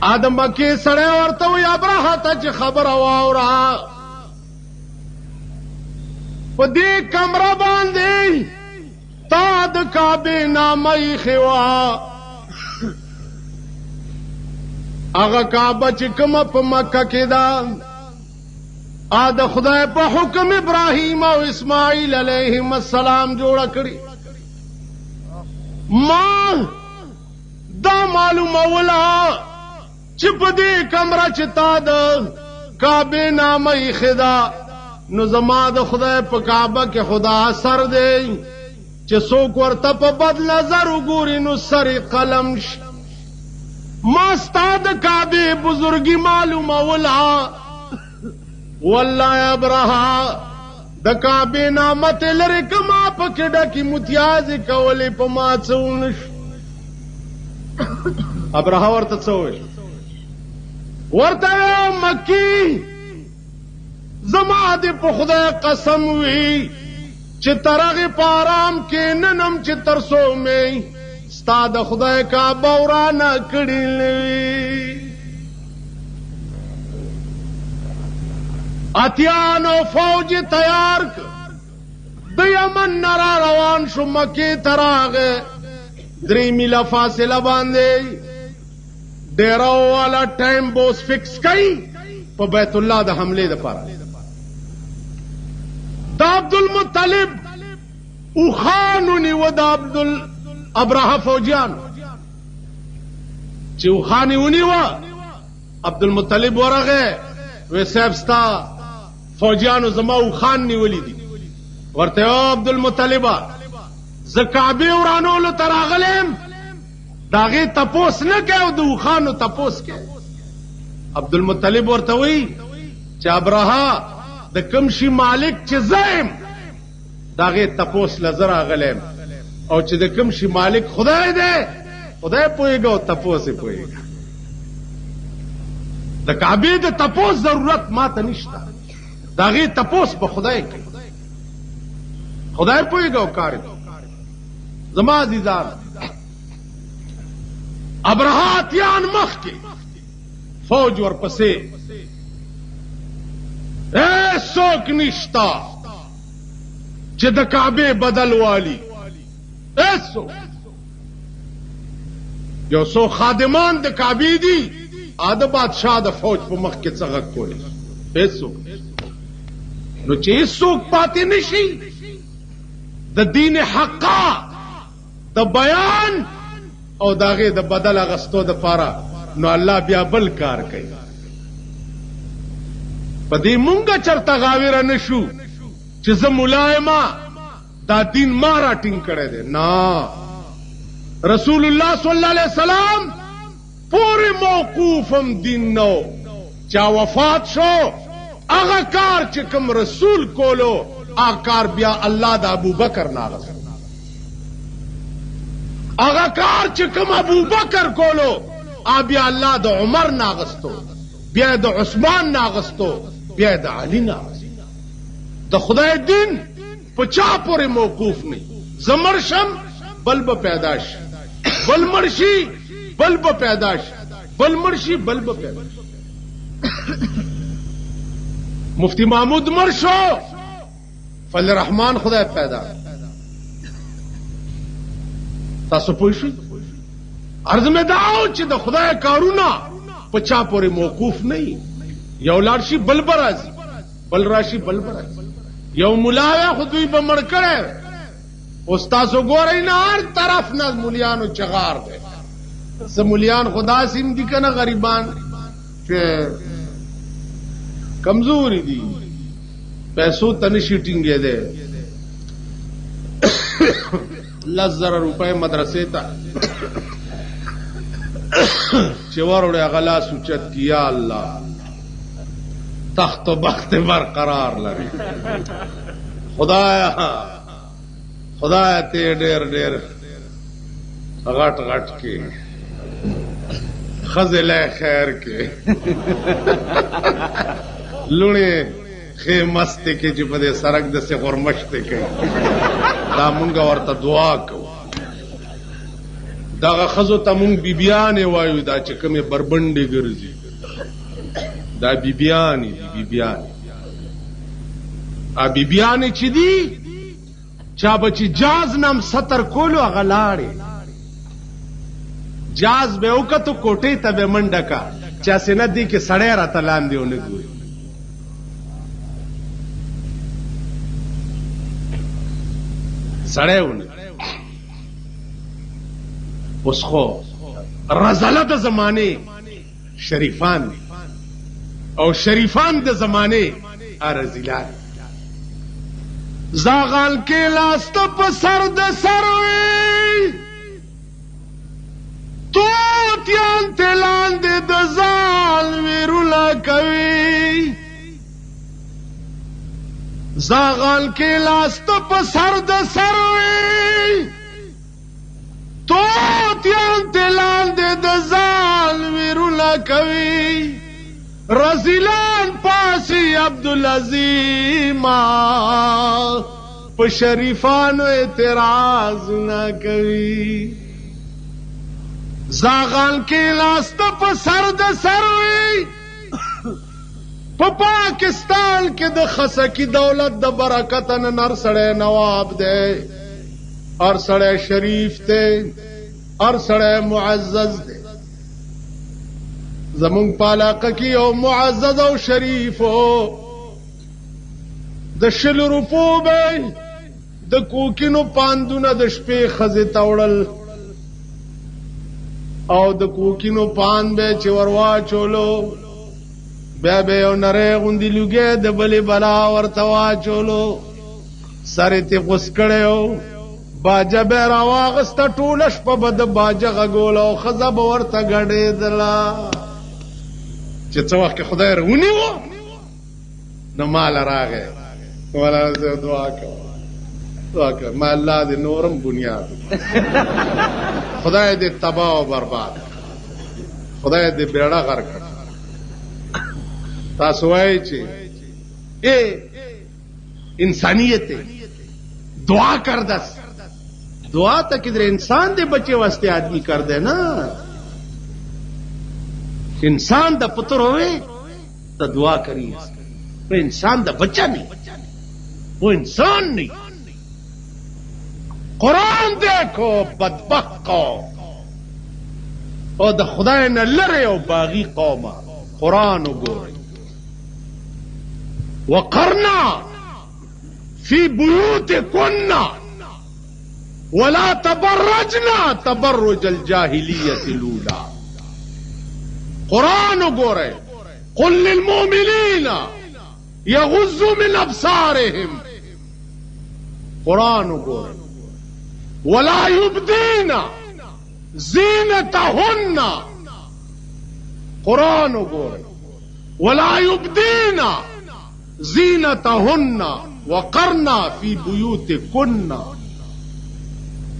آدم مکی سړی ورته وی ابراهه ته چې خبره واوره په دې کمره باندې تا د کعبې نامه ایښې وه هغه کعبه چې کومه په مکه کې ده د خدای په حکم ابراهیم او اسماعیل علیهم السلام جوړه کړي ما دا معلوموله چې په دې کمره چې تا د کعبې نامه ایښې ده نو زما د خدای په کعبه کې خدا اثر دی چې څوک ورته په بد نظر وګوري نو سر قلم شي ما ستا د کعبې بزرګي معلوموله والله ابراهه د کعبې نامت لرې کما پکې ډکې متیازې کولې په ما څه ونه شو. ابرهه ورته څه وویل؟ ورته مکي زما دې په خدای قسم وي چې تر هغې په آرام کې ننم چې تر څو مې ستا د خدای کعبه ورانه کړې نه وي. اتیانو فوج تیار کړ، د یمن نه را روان شو، مکې ته راغی. 3 میله فاصله باندې ډیرو والا ټایم بوس فکس کړي په بیت الله د حملې دپاره. د عبدالمطلب اوښان ونیوه د ابرهه فوجیانو. چې اوښان یې ونیوه، عبدالمطلب ورغی وی صاحب ستا فوجیانو زما اوښان نیولي دي. ورته او عبدالمطلبه زه کعبې ورانولو ته راغلی یم، د هغې تپوس نه کوې او د اوښانو تپوس کوې. عبدالمطلب ورته وایي چې ابرهه د کوم شي مالک چې زه یم د هغې تپوس له زه راغلی یم، او چې د کوم شي مالک خدای دی، خدای پوهېږه او تپوس یې پوهېږه. د کعبې د تپوس ضرورت ما ته نشته، د هغې تپوس به خدای کوي، خدای پوهېږه او کار یې. زما عزیزان، ابرهه اتیان مخکې، فوج ورپسې، څوک نشته چې د کعبې بدل والي. څوک یو څو خادمان د کعبې دي، د بادشاہ د فوج په مخ کې څه غږ کولی. هېڅوک نو چې هېڅوک پاتې نشي د دین حقه د بیان او د هغې د بدل اخیستو دپاره، نو الله بیا بل کار کوي. په دې مونږه چرته غاویره نه شو چې زه ملا یمه دا دین ما را ټینګ کړی دی. نه، رسول الله صلی الله علیه وسلم پورې موقوفم دین نو. چا وفات شو، هغه کار چې کوم رسول کولو، هغه کار بیا الله د ابوبکر ناغست. هغه کار چې کوم ابوبکر کولو، هغه بیا الله د عمر ناغستو، بیا د عثمان ناغستو، بیا د علي ناغستو. د خدای دین په چا پورې موقوف نه. زه مړ شم بل به پیدا شي، بل مړ شي بل به پیدا شي، بل مړ شي بل به پیدا شي. مفتی محمود مړ شو، فضل رحمان خدای پیدا. تاسو پوه شئ؟ عرض مې دا و چې د خدای کارونه په چا پورې موقوف نه وي. یو لاړ شي بل به راځي، بل راشي بل به راځي. یو ملا وی خو دوی به مړ کړی، اوس تاسو ګورئ نه هر طرف نه مولیانو چغار دی. څه مولیان خو داسې هم دي که نه غریبان چې کمزوري دي، پیسو ته نشي ټینګېدی. 10,000 روپۍ مدرسې ته چې وروړی هغه لاس اوچت کي، یا الله تخت و بخت برقرار لري. خدایا ته ډېر ډېر غټ غټ کې ښځې لی خیر کې لوڼې ښې مستې کې چې په دې سړک داسې غورمشتې کوي. دا مونږ ورته دعا کوو. دغه ښځو ته مونږ بیبیانې وایو، دا چې کومې بربنډې ګرځي دا بیبیانې دي. بیبیانې چې دي، چا به چې جاز نام ستر کولو هغه لاړې، جاز به وکتو کوټې ته به منډه کا، چا سینه دی کې سړی راته لاندې ونه ګوري. سړی ونه. اوس خو رزله د زمانې شریفان دي، او شریفان د زمانې رزیلان. زاغال کې لاسته په سر د سر وي، توتیان ته لاندې د ځان ویرونه کوي. زاغان کې لاست په سر د سروي تو تیان تلان د زال ویرونه کوي رزیلان پاسی عبدالعظیم په شریفانو اعتراض نه کوي زاغان کې لاست په سر د سروي په پاکستان کې د خسکی دولت د برکت نن هر سړی نواب دی هر سړی شریف دی هر سړی معزز دی زمونږ په علاقه کې یو معزز او شریف د 100 روپو به د کوکینو پاندونه د شپې ښځې ته وړل او د کوکینو پان به چې ور واچولو بیا به یو نری غوندې لوګی د بلې بلا ورته واچولو سر یې تې غوس کړی و باجه به یې راواغسته ټوله شپه به د باجه غږوله او ښځه به ورته ګډېدله چې څه وخت کې خدای رونیو نو ماله راغی مولانا صاحب دعا کوه ما الله دې نورم بنیاد خدای دې تباہ و برباد خدای دې بیړه غرق کړ تاسو وایئ چې انسانیت دعا کردس دعا تا کدھر انسان دے بچے واسطے آدمی کر دے نا انسان دا پتر ہوئے تو دعا کری وہ انسان دا بچہ نہیں وہ انسان نہیں قرآن دیکھو بدبخت قوم اور دا خدا نہ لڑے او باغی قوم قرآن گورے وقرنا فی بیوتکن ولا تبرجنا تبرج الجاہلیت الاولی قرآن گورے قل للمؤمنین یغضوا من ابصارهم قرآن گورے ولا يبدين زينتهن قرآن گورے ولا يبدين زينتهن وقرنا في بيوتكن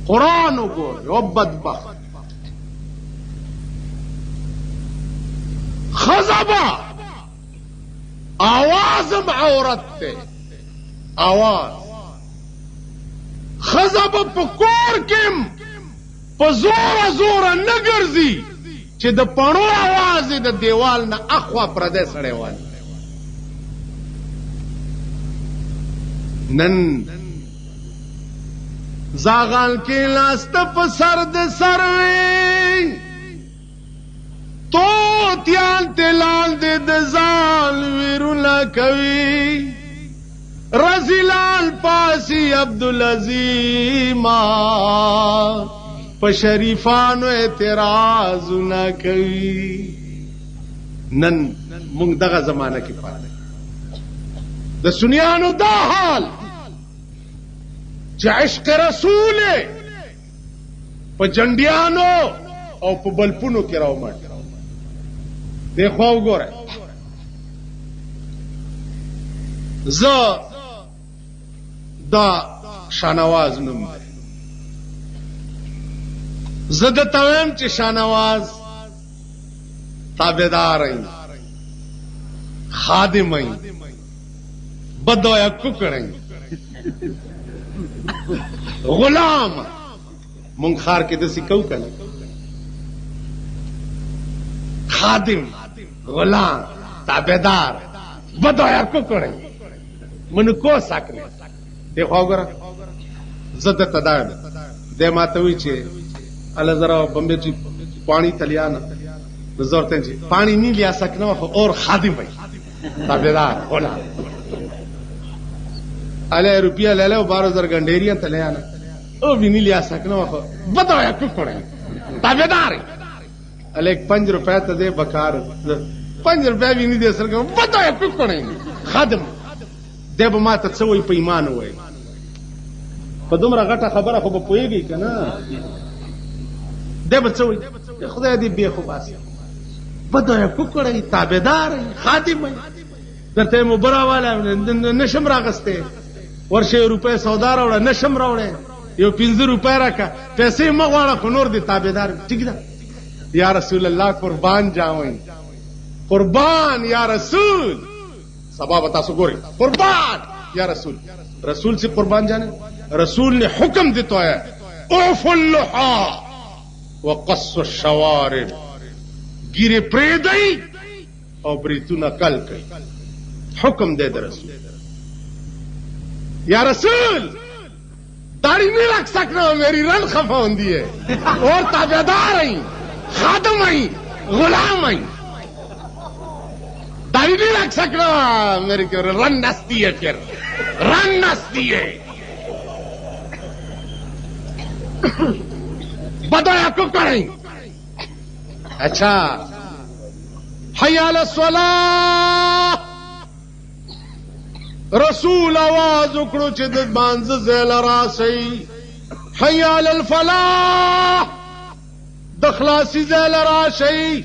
قرآن گورے او بدبخت خزبا آوازم عورت تے آواز خزب په کور کې په زور نه ګرځي چې د پڼو आवाज د دیوال نه اخوا پردې سړې وایي نن زاغان کې لاست په سر د سروي تو تیان تلان د ځان ویرونه کوي رزیلان پاسی عبدالعظیم په شریفانو اعتراض نه کوي نن موږ دغه زمانہ کې پاتې د سنیانو دا حال چې عشق رسول په جنډیانو او په بلپونو کې راومړ دیکھو وګوره زه دا شانواز نوم دی زه درته وایم چې شانواز تابعدار ای خادم ای بدویا ککړ ای غلام مونږ خار کې داسې کوو کنه خادم غلام تابعدار بدویا ککړ ای منو کو ساکنه دیکھو وګوره زه درته دا د ماته وی چې الله ذرا بمبے چی پانی تلیانا زورتے ہیں پانی نہیں لیا سکنا اور خادم بھائی تابعدار ہونا علیہ روپیہ لے لے 12,000 گنڈیریاں تلیانا وہ بھی نہیں لیا سکنا بتاؤ یا کچھ پڑے تابعدار علیہ 5 روپے تو دے بکار 5 روپے بھی نہیں دے سکنا بتاؤ یا کچھ پڑے خادم دے بما تتسوی پہ ایمان ہوئے پدوم را غټه خبره خو به پوهیږي که نه دی به څه وایي خدای دې بې خو باسي بده یې وکړئ تابعدار خادم درته مبره والا نشم راغسته ورشه روپے سودا راوړه نشم راوړه یو 15 روپے راکا پیسې مغواړه خو نور دي تابعدار ٹھیک ده یا رسول الله قربان جاوئ قربان یا رسول سبا بتا سو گوری قربان یا رسول رسول سے قربان جانے رسول نے حکم دیتا ہے اوف اللحا وقص الشوارب گیرے پریدئی اور بریتونا کل کئی حکم دے دے رسول یا رسول داڑھی نہیں رکھ سکنا میری رن خفا ہوندی ہے اور تابعدار آئی خادم آئی غلام آئی داڑھی نہیں رکھ سکنا میری کیوں رن نستی ہے پھر رن نستی ہے بدایا کو کریں اچھا حی علی الصلاة رسول آواز اکڑو چھ د مانز زیل راسی حی علی الفلاح دخلاسی زیل راسی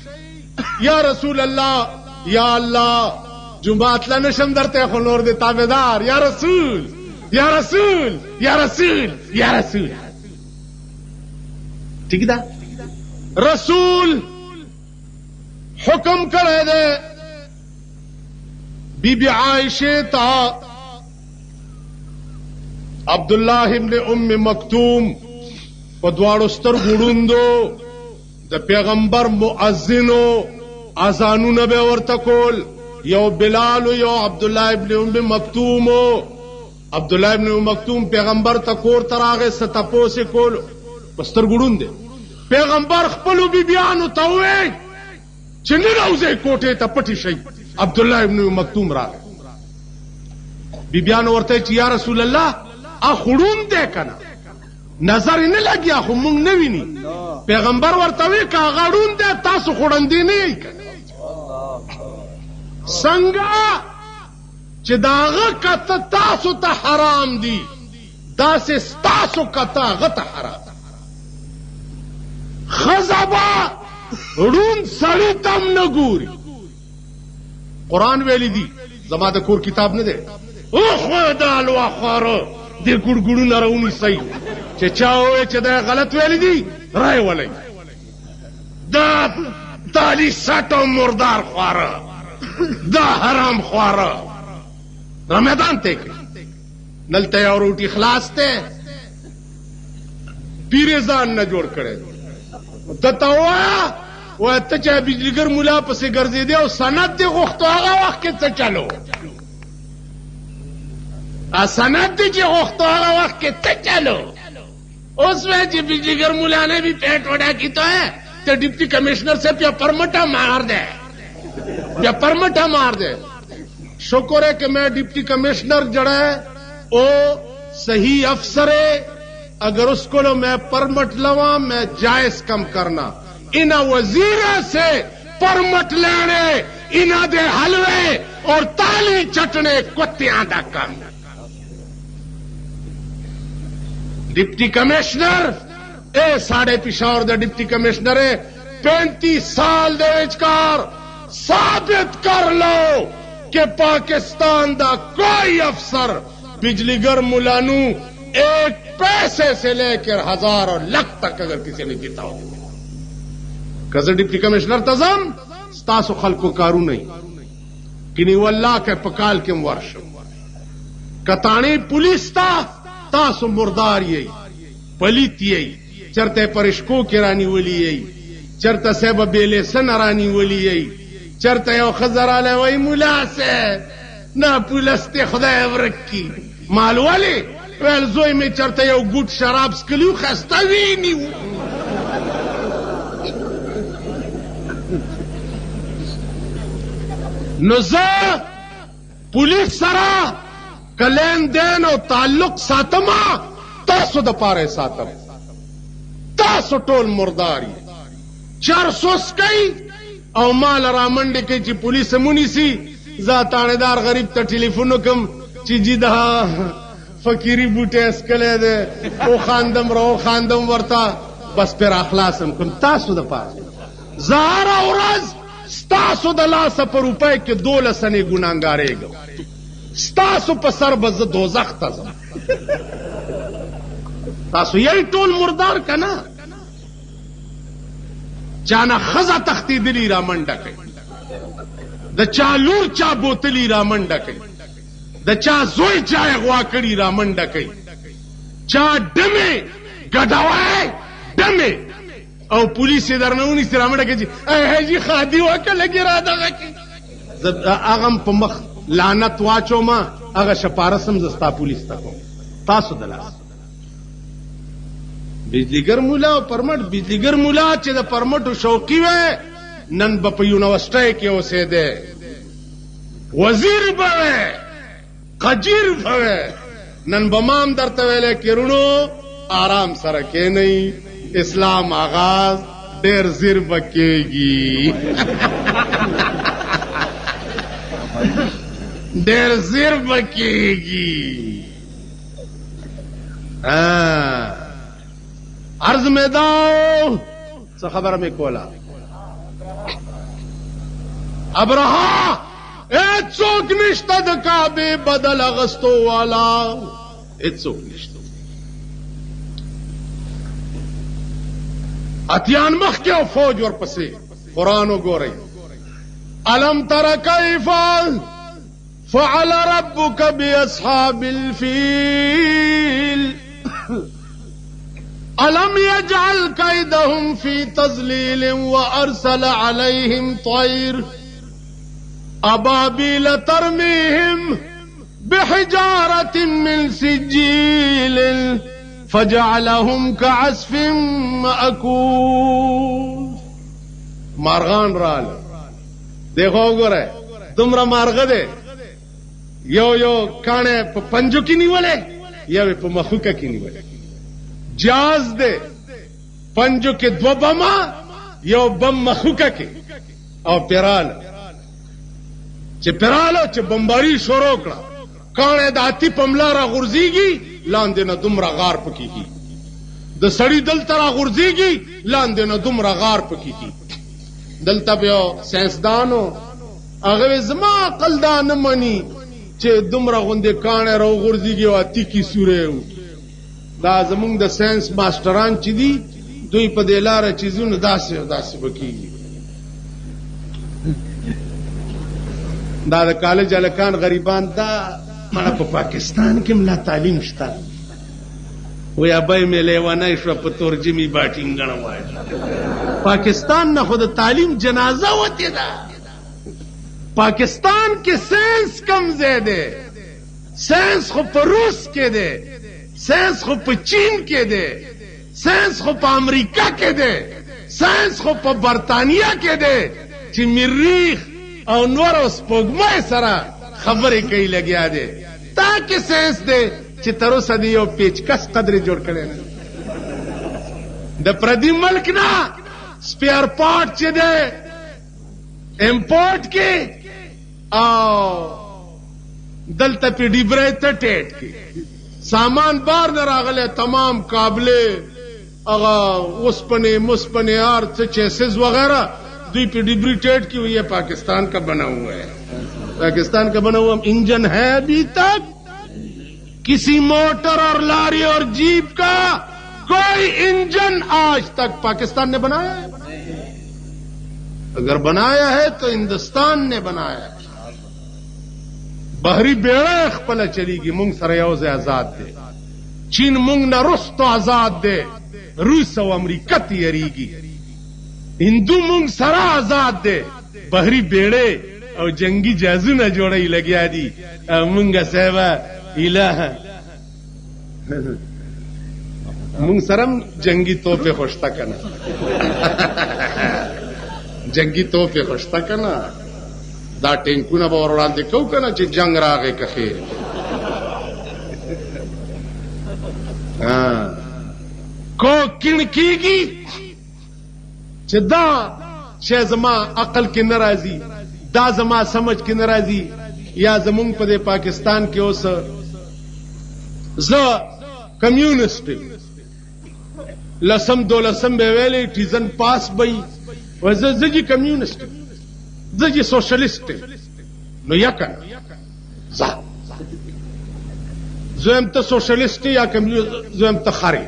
یا رسول اللہ یا اللہ جمعات لنشم درتے خلور دے تابدار یا رسول یا رسول یا رسول یا رسول ٹھیک دا رسول حکم کرے دے بی بی عائشہ تا عبداللہ ابن ام مکتوم پدواڑو سترگوڑندو دا پیغمبر مؤذنو اذانو نبی ورتکول یو بلالو یو عبداللہ ابن ام مکتومو عبداللہ ابن ام مکتوم پیغمبر تکور تراغے ستپو سے کولو بسترگوڑن دے پیغمبر خپلو بی بیانو تاوے چنی روزے کوٹے تا پٹی شئی عبداللہ ابن مکتوم را بی بیانو ورتے چی یا رسول اللہ اخڑون دے کنا نظر انہیں لگیا خو منگ نوی نی پیغمبر ورتوی کا غاڑون دے تاسو خورن دی نہیں کنا سنگا چی داغا کتا تاسو تا حرام دی دا سے ستاسو کتا غتا حرام خزبا رون سڑی تم نگوری قرآن ویلی دی زما دا کور کتاب نہ دے او خدا لوا خارو دے گڑ گڑو نرونی سی چے چاہوے چے دا غلط ویلی دی رائے والی دا تالی ساٹو مردار خوارا دا حرام خوارا رمیدان تے کے نلتے اور روٹی خلاص تے پیرزان نہ جوڑ کرے دتاوا وہ اتچا بجلیگر ملا پسے گرزے دے اور سند دے غختو آگا وقت کے تا چلو سند دے جی غختو آگا وقت کے تا چلو اس میں جی بجلیگر ملا نے بھی پیٹ وڑا کی تو ہے تو ڈپٹی کمشنر سے پیا پرمٹا مار دے پیا پرمٹا مار دے شکر ہے کہ میں ڈپٹی کمشنر جڑا ہے او صحیح افسر ہے اگر اس کو میں پرمٹ لوا میں جائز کم کرنا انہ وزیر سے پرمٹ لینے انہ دے حلوے اور تالی چٹنے کتیاں دا کم ڈپٹی کمشنر اے ساڑھے پشاور دا ڈپٹی کمشنر ہے 35 سال دے وچکار ثابت کر لو کہ پاکستان دا کوئی افسر بجلی گر ملانو ایک پیسے سے لے کر 1000 اور لاکھ تک اگر کسی نے دیتا ہو کزر ڈپٹی کمشنر تزم ستاسو خلقو کارو نہیں کنی واللہ کے پکال کے ورش کتانی پولیس تا تاسو مردار یہی پلیت یہی چرتے پرشکو کی رانی ولی یہی چرتا سیبا بیلے سن رانی ولی یہی چرتا یو خزر آلے وی ملا سے نا پولستے خدای ورکی مال والی ویل زوی میں چرتا یو گوٹ شراب سکلیو خستا وینیو نزا پولیس سرا کلین دین او تعلق ساتما تاسو دا پارے ساتم تاسو ٹول مرداری 400 سکئی او مال رامنڈے کے چی پولیس مونی سی ذاتانے دار غریب تا ٹیلیفونو کم چی جی دا فقیری بوٹے اسکلے دے او خاندم ورتا بس پھر اخلاصم کم تاسو دا پارے زہارا ورز ستاسو د لاسه په روپۍ کې 12 سنې ګناهګارېږم ستاسو په سر به زه دوزخ ته ځم تاسو یې ټول مردار که نه چا نه ښځه تښتېدلي را منډه کوي د چا لور چا بوتلي را منډه کوي د چا زوی چا یې غوا کړي را منډه کوي چا ډمې ګډوی ډمې او پولیس یې درنه ونیسي را منډه کوي حاجي خادي وکړه لږې را دغه کړي زه هغه هم په مخ لعنت واچومه هغه شپارس هم زه ستا پولیس ته کوم تاسو د لاس بجلیګر مولا او پرمټ بجلیګر مولا چې د پرمټو شوقي وی نن به په یونیورسټۍ کې اوسېده وزیر به وی قجیر به وی نن به ما هم درته ویلی کېرونو آرام سره کېنئ اسلام آغاز ډېر زیر به کېږي ډېر زیر به کېږي عرض میں داو څه خبره مې کوله ابرها هیڅوک نشته د کعبې بدل اغستو والا هیڅوک نشته اتیان مخکې او فوج ورپسې قرآن وګورئ الم تر کیف فعل ربک باصحاب الفیل ألم يجعل كيدهم في تضليل وأرسل عليهم طير أبابيل ترميهم بحجارة من سجيل فجعلهم كعصف مأكول مارغان رال دیکھو گرے تمرا مارغ دے یو کانے پنجو کی نیولے یو پا مخوکا کی نیولے جاز دے پنجو کې 2 بما یو بم مخوکه کې او پیرال چې پیرالو چې بمباری شروع کړه کاڼه د اتی پملا را غورځيږي لاندې نه دومره غار پکېږي د سړی دلته را غورځيږي لاندې نه دومره غار پکېږي دلته بیا ساينسدانو هغه زما عقل دا نه مني چې دومره غوندې کاڼه را غورځيږي او اتی کی سوره دا زمونږ د ساينس ماستران چې دي دوی په دې لاره چیزونه داسې وکړي دا د کالج الکان غریبان دا مړه په پاکستان کې ملا تعلیم شته وی ابای مې لیوانای شو په ترجمه باټینګ غنوای پاکستان نه خود تعلیم جنازه وته دا پاکستان کې ساينس کم زیاده ساينس خو په روس کې ده ساينس خو په چین کې ده ساينس خو په امریکا کې ده ساينس خو په برتانیا کې ده چې مریخ او نور اوس پوګمای سره خبرې کوي لګیا ده تا کې ساينس ده چې تر اوسه دی یو پیچکس قدرې جوړ کړي نه د پردي ملک نه سپیر پارت چې ده امپورټ کې او دلته په ډیبره ته ټیټ کې سامان بار نه راغله تمام قابله اغا اوسپنے مسپنے اور چیسز وغیرہ دوی پہ ڈبریٹیٹ کی ہوئی ہے پاکستان کا بنا ہوا ہے پاکستان کا بنا ہوا انجن ہے ابھی تک کسی موٹر اور لاری اور جیپ کا کوئی انجن آج تک پاکستان نے بنایا ہے اگر بنایا ہے تو ہندوستان نے بنایا ہے بحری بیڑا خپل چلی گی مونږ سره یو ځای آزاد دی چین مونږ نه رستو آزاد دی روس او امریکا تیریږي هندو مونږ سره آزاد دی بحری بیړې او جنگي جهازونه جوړی لګیا دي مونږ سبا الہ مونږ سره جنگي توپه خوشتا کنه جنگي توپه خوشتا کنه دا ټینکونه به وړاندې کو کنه چې جنگ راغی که خیر کو کین کیږي چې دا چې زما عقل کې ناراضي دا زما سمجھ کې ناراضي یا زمونږ په پاکستان کې اوس زه کمیونست لسم دولسم به ویلې ټیزن پاس بې وزه زه کمیونست زه چې سوشلیست نو یکن زه هم ته سوشلیست یا زه هم ته خرې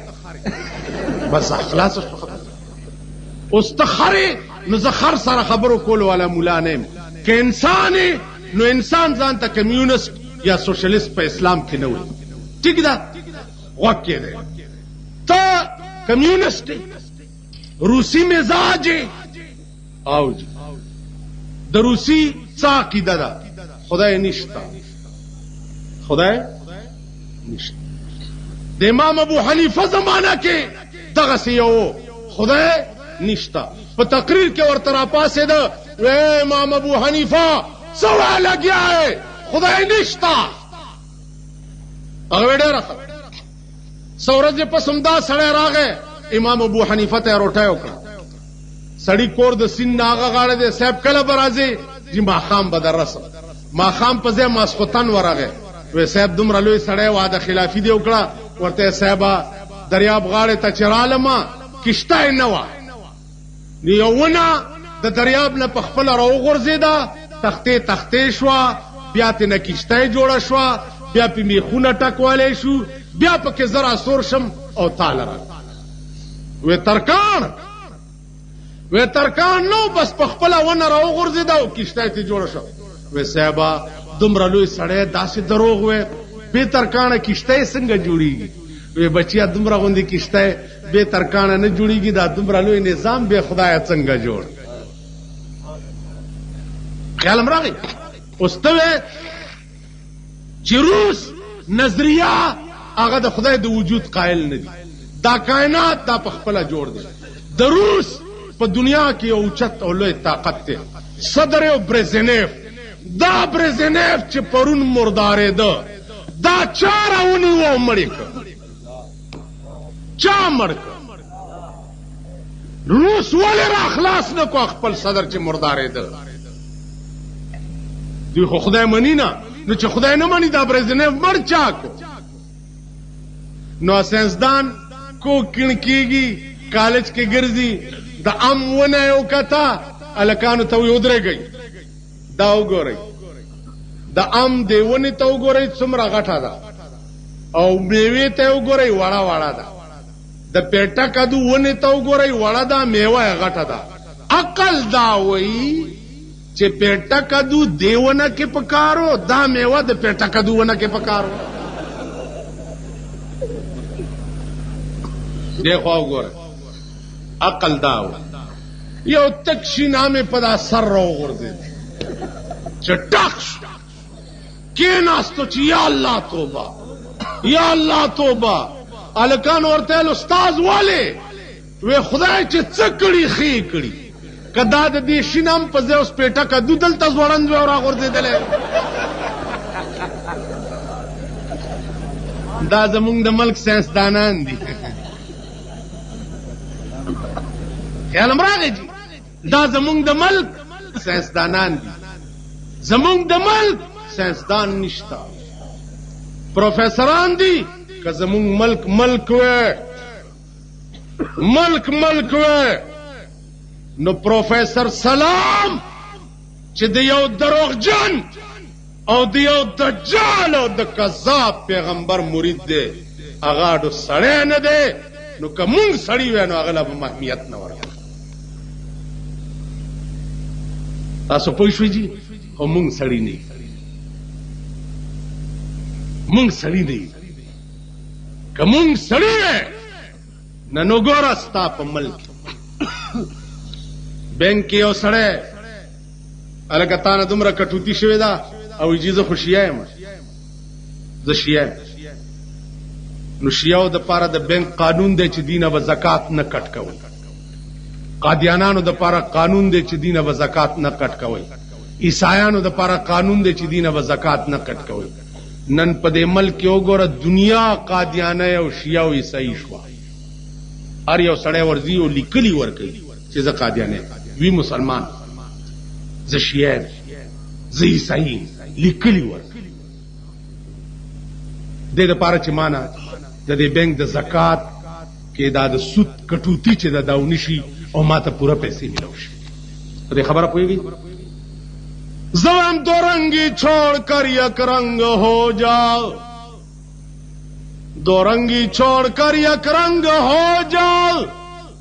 بس خلاص اوس ته خرې نو زه خر سره خبرو کولو والا مولا نه یم که انسان نو انسان ځان ته کمیونست یا سوشلیست په اسلام کې نه وي ټیک ده غوږ کېدی ته کمیونست روسی مزاج او جی د روسی څه عقیده ده خدای نشته خدای نشته د امام ابو حنیفه زمانہ کې دغسې یو خدای نشته په تقریر کې ورته راپاڅېده وی امام ابو حنیفه څه وایه لګیا یې خدای نشته هغه ډېره ښه څه ورځې پس همدا سړی راغی امام ابو حنیفه ته یې روټۍ وکړه سړی کور د سیند نه هغه غاړه دی صاحب کله به راځې جي ماښام به در رسم ماښام په ځای ماسخوتن ورغی وی صاحب دومره لوی سړی واده خلافي دې وکړه ورته صاحبه دریاب غاړې ته چې رالمه کشته یې نه وه نو یو ونه د دریاب نه په خپله راوغورځېده تختې شوه بیا ترې نه کشته یې جوړه شوه بیا پې میخونه ټکوالی شو بیا پکې زه راسور شم او تاله راغله وی ترکان نو بس په خپله ونه راوغورځېده او کشته یې ترې جوړه شوه وی صاحبه دومره لوی سړی داسې دروغ وی بې ترکانه کشته یې څنګه جوړېږي وی بچیا دومره غوندې کشته بې ترکانه نه جوړېږي دا دومره لوی نظام بې خدایه څنګه جوړ خیال م راغی اوس ته وی چې روس نظریه هغه د خدای د وجود قائل نه دي دا کائنات دا په خپله جوړ دی د روس په دنیا کې یو اوچت او لوی طاقت دی صدر یو برزنیف دا برزنیف چې پرون مردارېده دا چا راونیوه او مړې کړ چا مړ کړ روس ولې را خلاص نه کو خپل صدر چې مردارېده دوی خو خدای مني نه نو چې خدای نه مني دا برزنیف مړ چا کو نو ساینسدان کو کڼ کېږي کالج کې ګرځي د ام ونه یې وکته هلکانو ته وی ودرېږئ دا وګورئ د ام دې ونې ته وګورئ څومره غټه ده او میوې ته وګورئ وړه وړه ده د پیټه کدو ونې ته وګورئ وړه ده میوه یې غټه ده عقل دا وایي چې پیټه کدو دې ونه کې پکارو دا میوه د پیټه کدو ونه کې پکارو دې خوا وګورئ عقل دا وایي یو تک شینامې په دا سر راوغورځېد چې ټک شو کېناستو چې یا الله توبه یا الله توبه هلکان ورته ویل استاذ ولې وی خدای چې څه کړي ښې کړي که دا د دې شینام په ځای اوس پیټه کدو دلته ځوړند وی او راغورځېدلی دا زمونږ د ملک ساینسدانان دي خیال م راغی جي دا زمونږ د ملک ساینسدانان دي زمونږ د ملک ساینسدان نشته پروفیسران دي که زمونږ ملک وی نو پروفیسر سلام چې د یو دروغجن او د یو دجال او د کذاب پیغمبر مرید دی هغه اډو سړی نه دی نو که مونږ سړي وی نو هغه له به اهمیت نه ورکړو تاسو پوه شوئ جي خو مونږ سړي نه مونږ سړي نه که مونږ سړي وی نه نو ګوره ستا په ملک بینک کې یو سړی هلکه تا نه دومره کټوتي شوې ده او وایي زه خو شیعه یم زه شیعه یم نو شیعو دپاره د بینک قانون دی چې دینه به زکات نه کټ کوئ قادیانانو دپاره قانون دی چې دینه به زکات نه کټ کوئ عیسایانو دپاره قانون دی چې دینه به زکات نه کټ کوئ نن په دې ملک کې وګوره دنیا قادیانه او شیعه او عیسائی شوه هر یو سړی ورځي او لیکلي ورکوي چې زه قادیانه وی مسلمان زه شیعه زه عیسائی لیکلي ورکوي دې دپاره چې مانه د دې بینک د زکات کې دا د سود کټوتي چې دا ونشي او ما ته پوره پیسې ملو شي په دې خبره پوهېږئ ज़म दो रंगी छोड़कर एक रंग हो जाओ, दो रंगी छोड़कर एक रंग हो जाओ,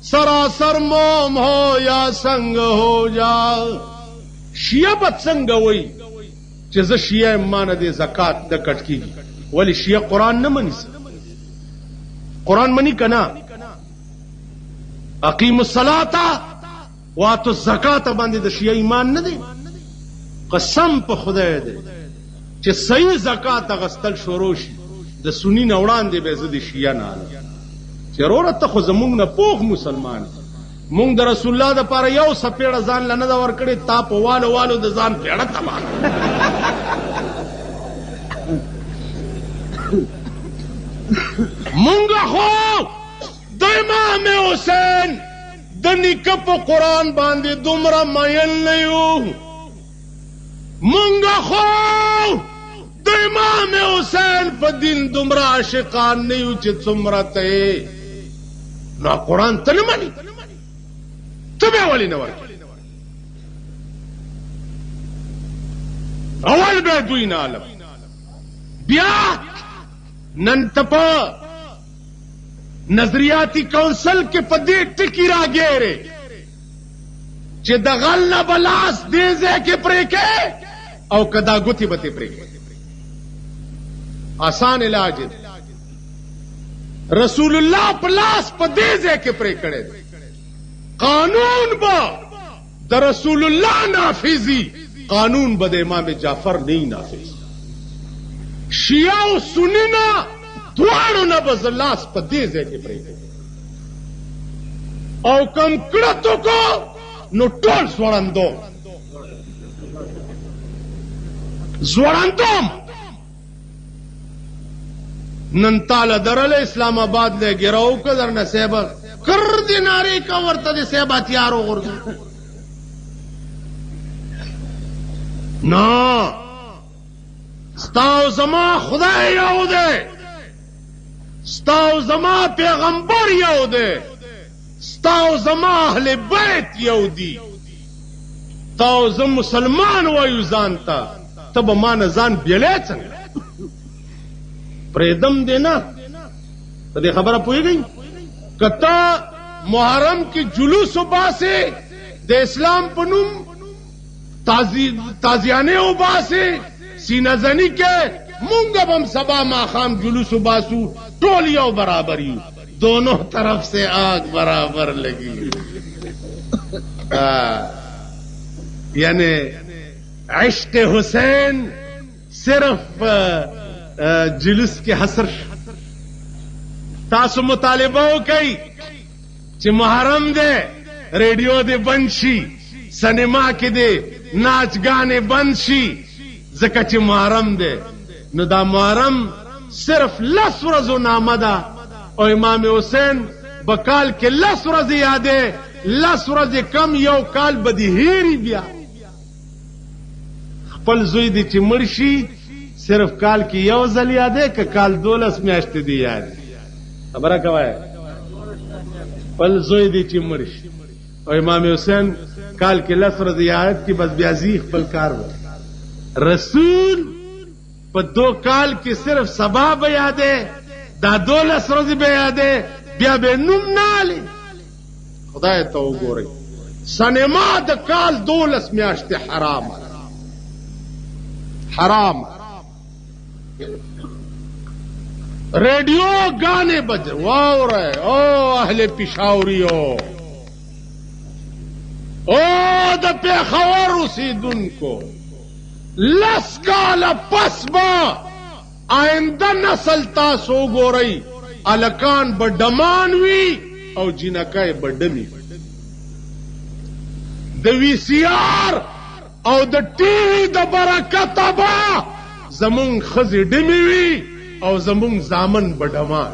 सरासर मोम हो या संग हो जाओ। शिया बदसंग वही چې زه شیعه مان د زکات د کټ کیږي، ولی شیعه قرآن نه مني، قرآن مني کنا اقیم الصلاة واتو الزکات باندې د شیعه ایمان نه دی. قسم په خدای دی چې صحیح زکات غستل شروع شي د سنی نه وړاندې به زه د شیعه نه الم چې وروره ته خو زمونږ نه پوخ مسلمان، مونږ د رسول الله د پاره یو سپېړه ځان لنه دا ورکړې، تا په والو والو د ځان پیړه تباه. مونږ خو د امام حسین د نیکه په قرآن باندې دومره مین نه یو، مونږ خو د امام حسین په دین دومره عاشقان نه یو چې څومره ته نو قرآن ته نه مني، ته به ولې نه ورکړې؟ اول به دوی نه عالم، بیا نن ته په نظریاتی کونسل کې په دې ټکي راګېرې چې د غل نه بلاس دې ځای کې پرې کې او کدا ګوتې به تې پرې کې. آسان علاج دی، رسول الله په لاس په دې ځای کې پرې کړی دی، قانون با د رسول الله نافذی، قانون با د امام جعفر نہیں نافذ. شیعہ و سنی نا دوارو نا بز لاس پا دیزے کے پریدے او کم کڑتو کو نو ٹول زورندو زورندوم ننتالا درل اسلام آباد لے گراو کدر نسیبا کر دی ناری کا ورطا دی سیبا تیارو غرزو نا ستاو زما خدای یو دے، ستاو زما پیغمبر یو دے، ستاو زما اہل بیت یو دی، تاو زم مسلمان وایو زانتا تب مان زان بیلے څنګه پریدم دینا ته دې خبره پوي گئی. کتا محرم کی جلوس باسه د اسلام پنوم تازیانے وباسه سینہ زنی کے مونگب ہم سبا ماخام جلوس باسو ٹولیوں برابر ہی، دونوں طرف سے آگ برابر لگی. یعنی عشق حسین صرف جلوس کے حسر تاسو مطالبہ کئی چی محرم دے ریڈیو دے بند شی، سنیما کے دے ناچ گانے بند شی، زکا چی محرم دے نو دا محرم صرف 10 ورځو نامه ده او امام حسین بکال کے 10 ورځې یادے، 10 ورځې کم یو کال بدی هیری بیا خپل زوی دی چی مرشی صرف کال کی یو ځل یادے که کال 12 میاشتې دی یادے. خبره کوي خپل زوی دی چی مرشی او امام حسین کال کے 10 ورځې یاد کی بس بیا زی خپل کار و. رسول پا 2 کال کی صرف سبا بیا دے، دا 12 ورځې بیا دے، بیا بے نوم نالی. خدای تا وګورئ سنما د کال 12 میاشتې حرام حرام. ریڈیو گانے بج واو رہے، او اہل پشاوریو، او دا پیخور اوسیدون کو 10 کال پس با آئندہ نسل تاسو گورئی الکان بڈمان وی او جنکای بڈمی. دا وی سی آر او دا ٹی وی دا برکت با زمون خزی ڈمی وی او زمون زامن بڈمان.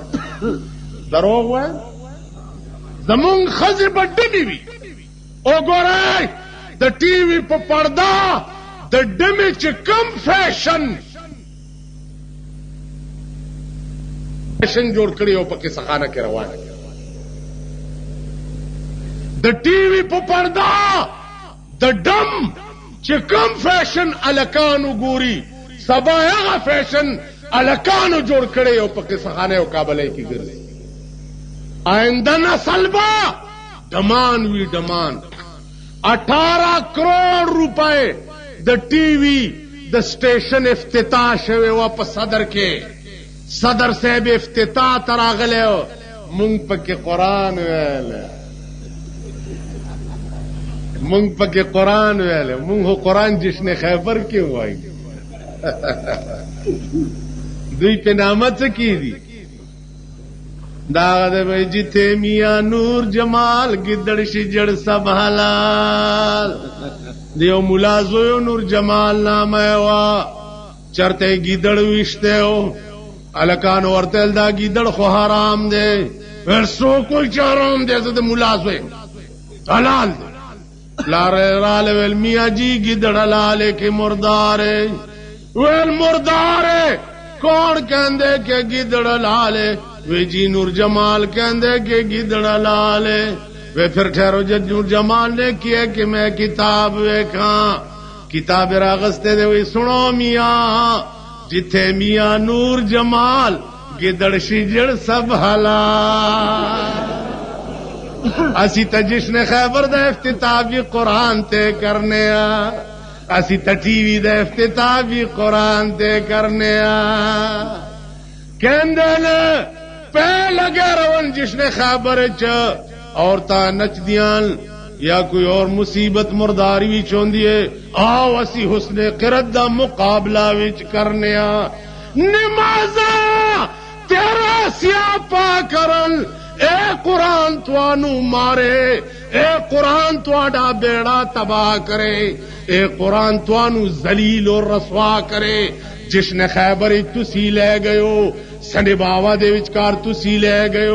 دروغ وای زمون خزی بڈمی وی او گورئی دا ٹی وی پا پردہ دا ڈمی چی کم فیشن جوڑ کری او پا کسا خانہ کے روانہ دا ٹی وی پا پردہ دا ڈم چې کم فیشن الکانو ګوري سبا هغه فیشن الکانو جوړ کړي او په قصخانه او کابل کې ګرځي. آئنده نسل با ډمان وی ډمان 18 کروڑ روپے د ٹی وی د سٹیشن افتتاح شوی و په صدر کې صدر صاحب افتتاح تراغله مونږ پکې قران ویل مونږ پکې قران ویل مونږ قران جشن خیبر کې وایي دوی په نامه څه کی دي دا د جته میاں نور جمال گدڑ شجڑ سب حلال دیو مولا زویو نور جمال نام وا چرته گیدڑ وشته او الکان ورتل دا گیدڑ خو حرام دے ورسو کوئی چارام دے د مولا زوی حلال لارے رال ول میاں جی گیدڑ حلال کے مردار ول مردار کون کہندے کہ گیدڑ حلال وی جی نور جمال کہندے کہ گیدڑ لال وی پھر ٹھہرو جد نور جمال نے کیا کہ میں کتاب ویکھاں کتاب راغستے دے وی سنو میاں جتھے میاں نور جمال گیدڑ شجڑ سب حلال اسی تا جشن خیبر دا افتتاح بھی قرآن تے کرنے اسی تا ٹی وی دا افتتاح بھی قرآن تے کرنے کہندے لے پہ لگے رون جشن خیبر عورتاں نچ دیاں یا کوئی اور مصیبت مرداری بھی چوندی ہے آو اسی حسن قرت دا مقابلہ وچ کرنے نمازا تیرا سیاپا کرن اے قرآن توانو مارے اے قرآن تواڈا بیڑا تباہ کرے اے قرآن توانو ذلیل اور رسوا کرے جشن خیبر تسی لے گئے سنڈے باوا دے وچکار تسی لے گئے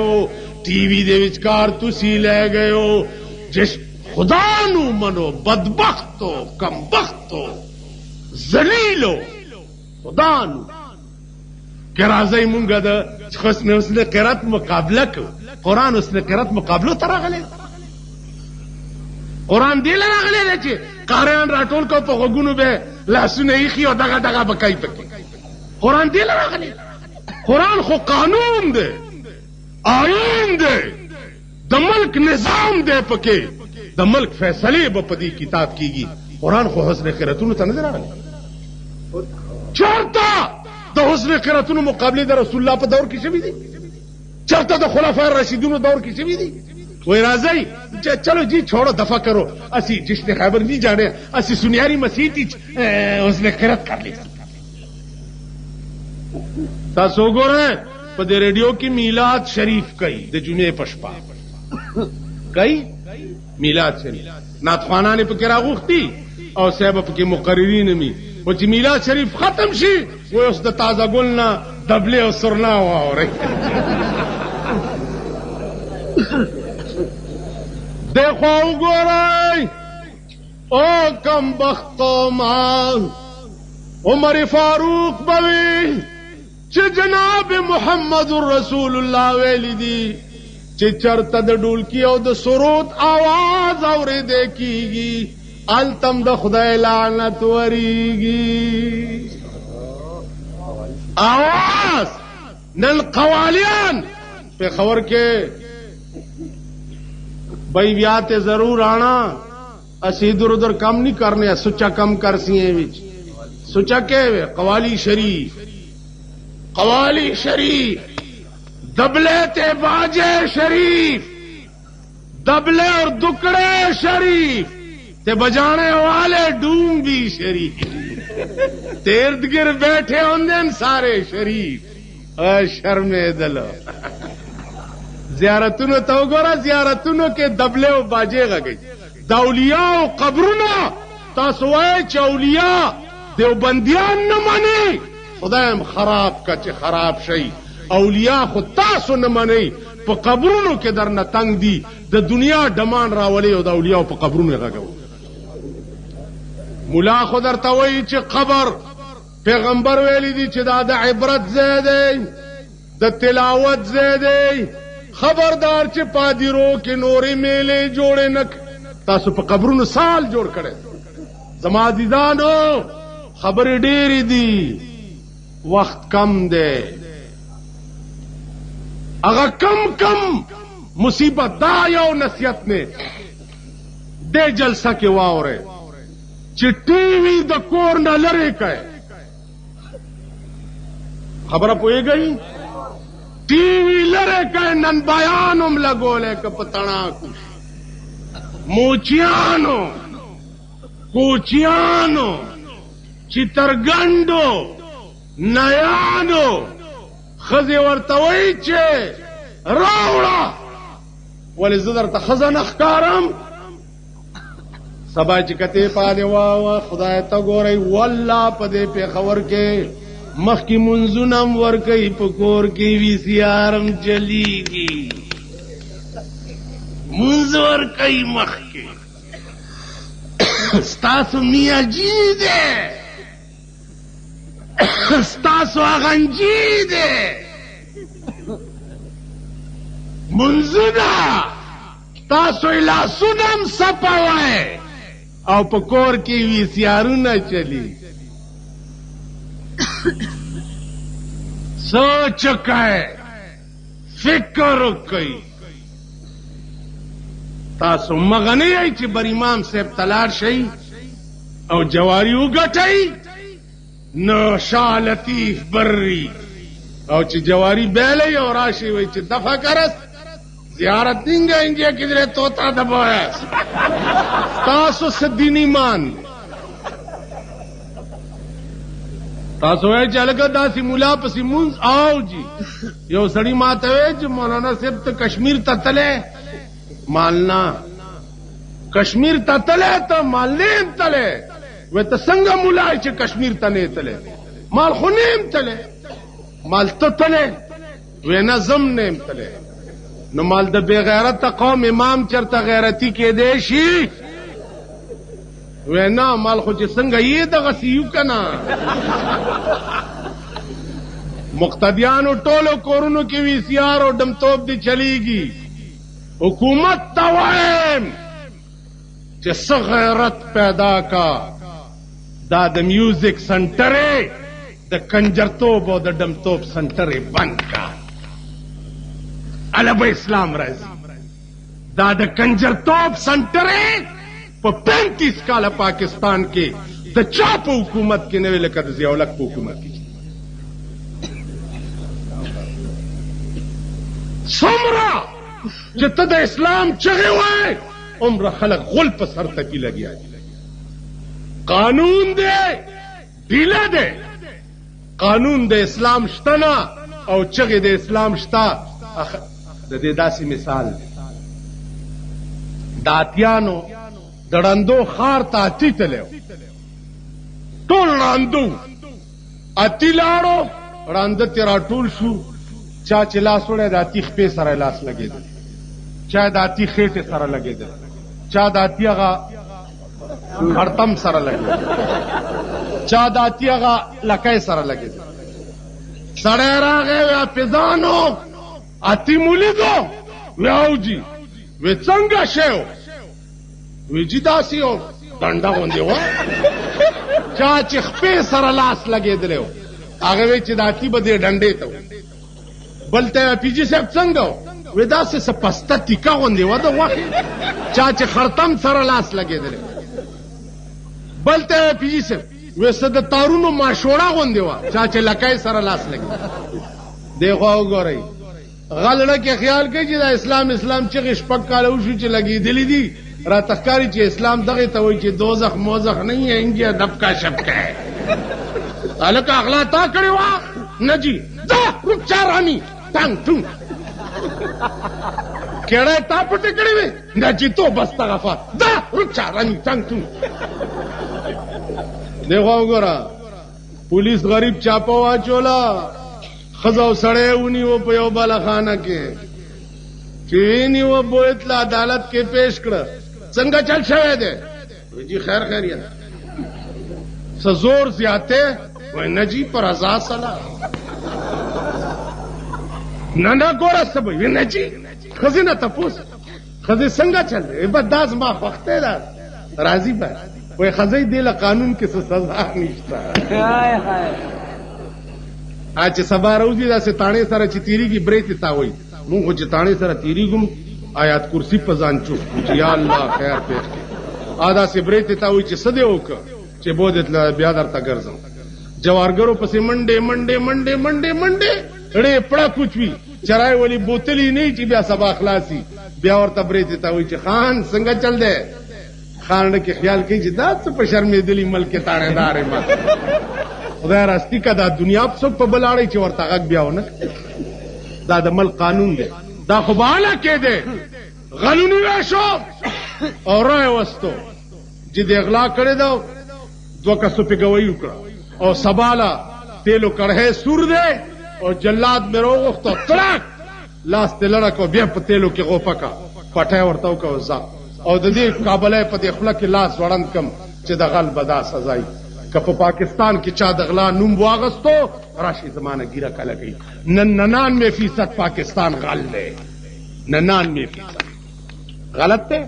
ٹی وی دے وچکار تسی لے گئے جس خدا نو منو بدبختو کمبختو ذلیلو خدا نو کہ رازی منگا دا خسن اس نے قرات مقابلہ کو قرآن اس نے قرات مقابلو ترا غلے قرآن دی لرا غلے دے چے قاریان راٹول کو پا غگونو بے لحسن ایخی و دگا دگا بکائی پکی قرآن دی لرا غلے قرآن خو قانون دے آئین دے دا ملک نظام دے پکے دا ملک فیصلے بپدی کتاب کی گی قرآن خو حسن قراتونو تا نظر آنے چارتا دا حسن قراتونو مقابلے دا رسول اللہ پا دور کی شبی دی چارتا دا خلفاء رشیدونو دور کی شبی دی وہی رازی چلو جی چھوڑو دفع کرو اسی جشن خیبر نہیں جانے اسی سنیاری مسیحی حسن قرات کر لی تاسو ګورئ په دې ریډیو کې میلاد شریف کوي د جمعې پشپا کوي میلاد شریف ناتخوانان پکې راغوښتي او صاحب پکې مقررین می او چې میلاد شریف ختم شي و اوس د تازه ګل نه دبلې او سرنا واوري دیکھو وګورئ او کم بختو ما عمر فاروق بوي چې جناب محمد رسول الله ویلی دی چې چرته د ډولکی او د سرود आवाज اورېدل کیږي التم د خدای لعنت وریږي आवाज نن قوالیان په خبر کې بھائی بیاتے ضرور آنا اسی ادھر ادھر کم نہیں کرنے سچا کم کر سیے وچ سچا کہ قوالی شریف دبلے تے باجے شریف دبلے اور دکڑے شریف تے بجانے والے ڈوم بھی شریف تیرد گر بیٹھے ہوندن سارے شریف شرمے دلو زیارتونو تو گورا زیارتونو کے دبلے و باجے گا گئی دا اولیاء و قبرونا تاسوائے چا اولیاء دیوبندیان نمانی خدایم خراب کا چه خراب شئی اولیاء خود تاسو نمانی پا قبرونو کے در نتنگ دی دا دنیا ڈمان راولی و دا اولیاء پا قبرونو گا گو ملا خود در تاوئی چه قبر پیغمبر ویلی دی چه دا عبرت زیده دا تلاوت زیده خبردار چې پادیرو کې نورې میلې جوړې نک تاسو په قبرونو سال جوړ کړي زما عزیزانو خبرې ډېرې دي وخت کم دی هغه کم مصیبت دا یو نصیحت نه دې جلسه کې واورئ چې ټي وي د کور نه لرې کړئ خبره پوهېږئ ټي وي لرې کړئ نن بیان هم لګولی که په تڼاکو موچیانو کوچیانو چترګنډو نیانو ښځې ورته وایي چې راوړه ولې زه درته ښځه نه ښکارم سبا چې کتې پالې واوه خدای ته ګورئ والله په دې پېښور کې مخکې منځونه هم ورکوي په کور کې وي سي آر هم چلیږي منځ ورکوي مخکې ستاسو میاجي دی ستاسو اغنجي دی منځونه تاسو یې لاسونه هم سپوئ او په کور کې وي سي آرونه چلی سوچ وکئ فکر وکئ تاسو مغه نه یئ چې بر امام صاحب ته لاړ شئ او جواري وګټئ نو شاه لطیف بري او چې جواری بیلې او راشي وي چې دفع کرس زیارت دینگا انجیا کدھرے توتا دبایا تاسو سدین ایمان تاسو ہے چلگا داسی ملا پسی منز آو جی یو سڑی ماتا ہے جو مولانا صاحب تا کشمیر تا تلے مالنا کشمیر تا تلے تا مال نیم تلے وی تا سنگا ملا چه کشمیر تا نہیں تلے مال خو نیم تلے مال تا تلے وی نظم نیم تلے نو مال د بے غیرت قوم امام چرته غیرتی کې دی شي وینا مال خو چې څنګه یې دغه سیو کنا مقتدیانو ټولو کورونو کې وی سی آر او دمتوب دی چلیږي حکومت ته وایم چې څه غیرت پیدا کا دا د میوزیک سنټر د کنجرتوب او د دمتوب سنټر بند کا علب اسلام راځي دا د کنجرتوب سنټر په 35 کاله پاکستان کې د چا په حکومت کې نه لکه د ضیاء الحق په حکومت کې څومره چې ته د اسلام چغې وای عمر خلک غل په سر ته کې لګیا قانون دی ډیله دی قانون د اسلام شته نه او چغې د اسلام شته د دې داسې مثال داتیانو د ړندو خار ته اتی تلو ټول ړندو اتی لاړو ړنده تې راټول شو چا چې لاس وړی د اتی خپې سره لاس لګېدل چا د اتی خېټې سره لګېدل چا د اتی هغه خړتم سره لګېدل چا د اتی هغه لکۍ سره لګېدل سړی راغی وی حافظانو اتی مولیدو وی آو جی وی څنګه شیو وی جی داسی ہو ډنډه غوندې وه چا چې خپې سره لاس لګېدلی و هغه وی چې د اتي به دې ډنډې ته و بل ته پي جي صاحب څنګه و وی داسې څه پسته ټیکه غوندې وه د غوښې چا چې خرطم سره لاس لګېدلی بل ته پي جي صاحب وی څه د تارونو ماشوړه غوندې وه چا چې لکۍ سره لاس لګېدلی دې خوا وګورئ غلړه کې خیال کوي چې دا اسلام چې شپږ کاله وشو چې لګېدلی دي را تخکاری چې اسلام دغه ته وایي چې دوزخ موزخ نه ہے انجیا دبکا شپکا ہے الکه اغلا تا کړی وا نه جی دا رک چارانی ټنګ ټنګ کېړه تا پټ کړی وې نه جی تو بس طرفه دا رک چارانی ټنګ ټنګ دیکھو وګوره پولیس غریب چاپا واچولا خزاو سړی ونیو په یو بالاخانه کې چې نیو بوتل عدالت کې پیش کړ څنګه چل شوی دی جی خیر خیریت څه زور زیاته وای نه جی پر رضا سلا نه ګوره څه وای نه جی خزینه تاسو خزې څنګه چل دی بداز ما وخته دا راضی به وای خزی دی له قانون کې څه سزا نشته چې سبا روزي داسې تاڼې سره چې تیریږي برې ته تاوي مونږ خو چې تاڼې سره تیریږم آیات کرسی په ځان چوف چې یا الله خیر پېښ کړي ادا سي برې ته تاوي چې سده وکړه چې بودت بیا درته ګرځم جوارګرو پسې منډه منډه منډه منډه منډه ړې پړه کوچوي چرای ولی بوتلی نه چې بیا سبا خلاصي بیا ورته برې ته تاوي چې خان څنګه چل دی خان کې خیال کوي چې دا څه په شرمېدلی ملک تاڼې دارې ما خدای راستی کا دا دنیا په څوک په بلاړی چې ورته غږ بیا ونه دا د ملک قانون دی دا خو بالا کې دی غلونی وشو او رای وستو چې د اغلا کړی دا دو کسو په گوی وکړه او سبالا تیلو کړه سور دی او جلاد مې روغختو تړک لاس ته لړکو بیا په تیلو کې غوپکا پټه ورته وکاو ځا او د دې کابلې په دې خپل کې لاس وړاند کم چې د غل بدا سزای که په پاکستان کې چا د غلا نوم واغستو راشي زمانه ګیره کله گئی 99% پاکستان غل دی 99% غلط دی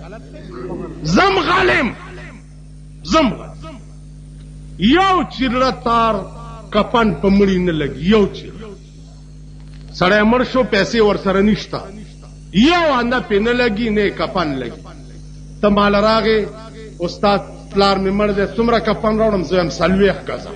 زم غالم زم یو چیرتار کپن په مړی نه لګي یو چیر سړی مړ شو پیسې ور سره نشتا یو انده په نه لګي نه کپن لګي ته مال راغې استاد پلار مې مړ دې څومره کپن راوړم زه هم سلويخ غزا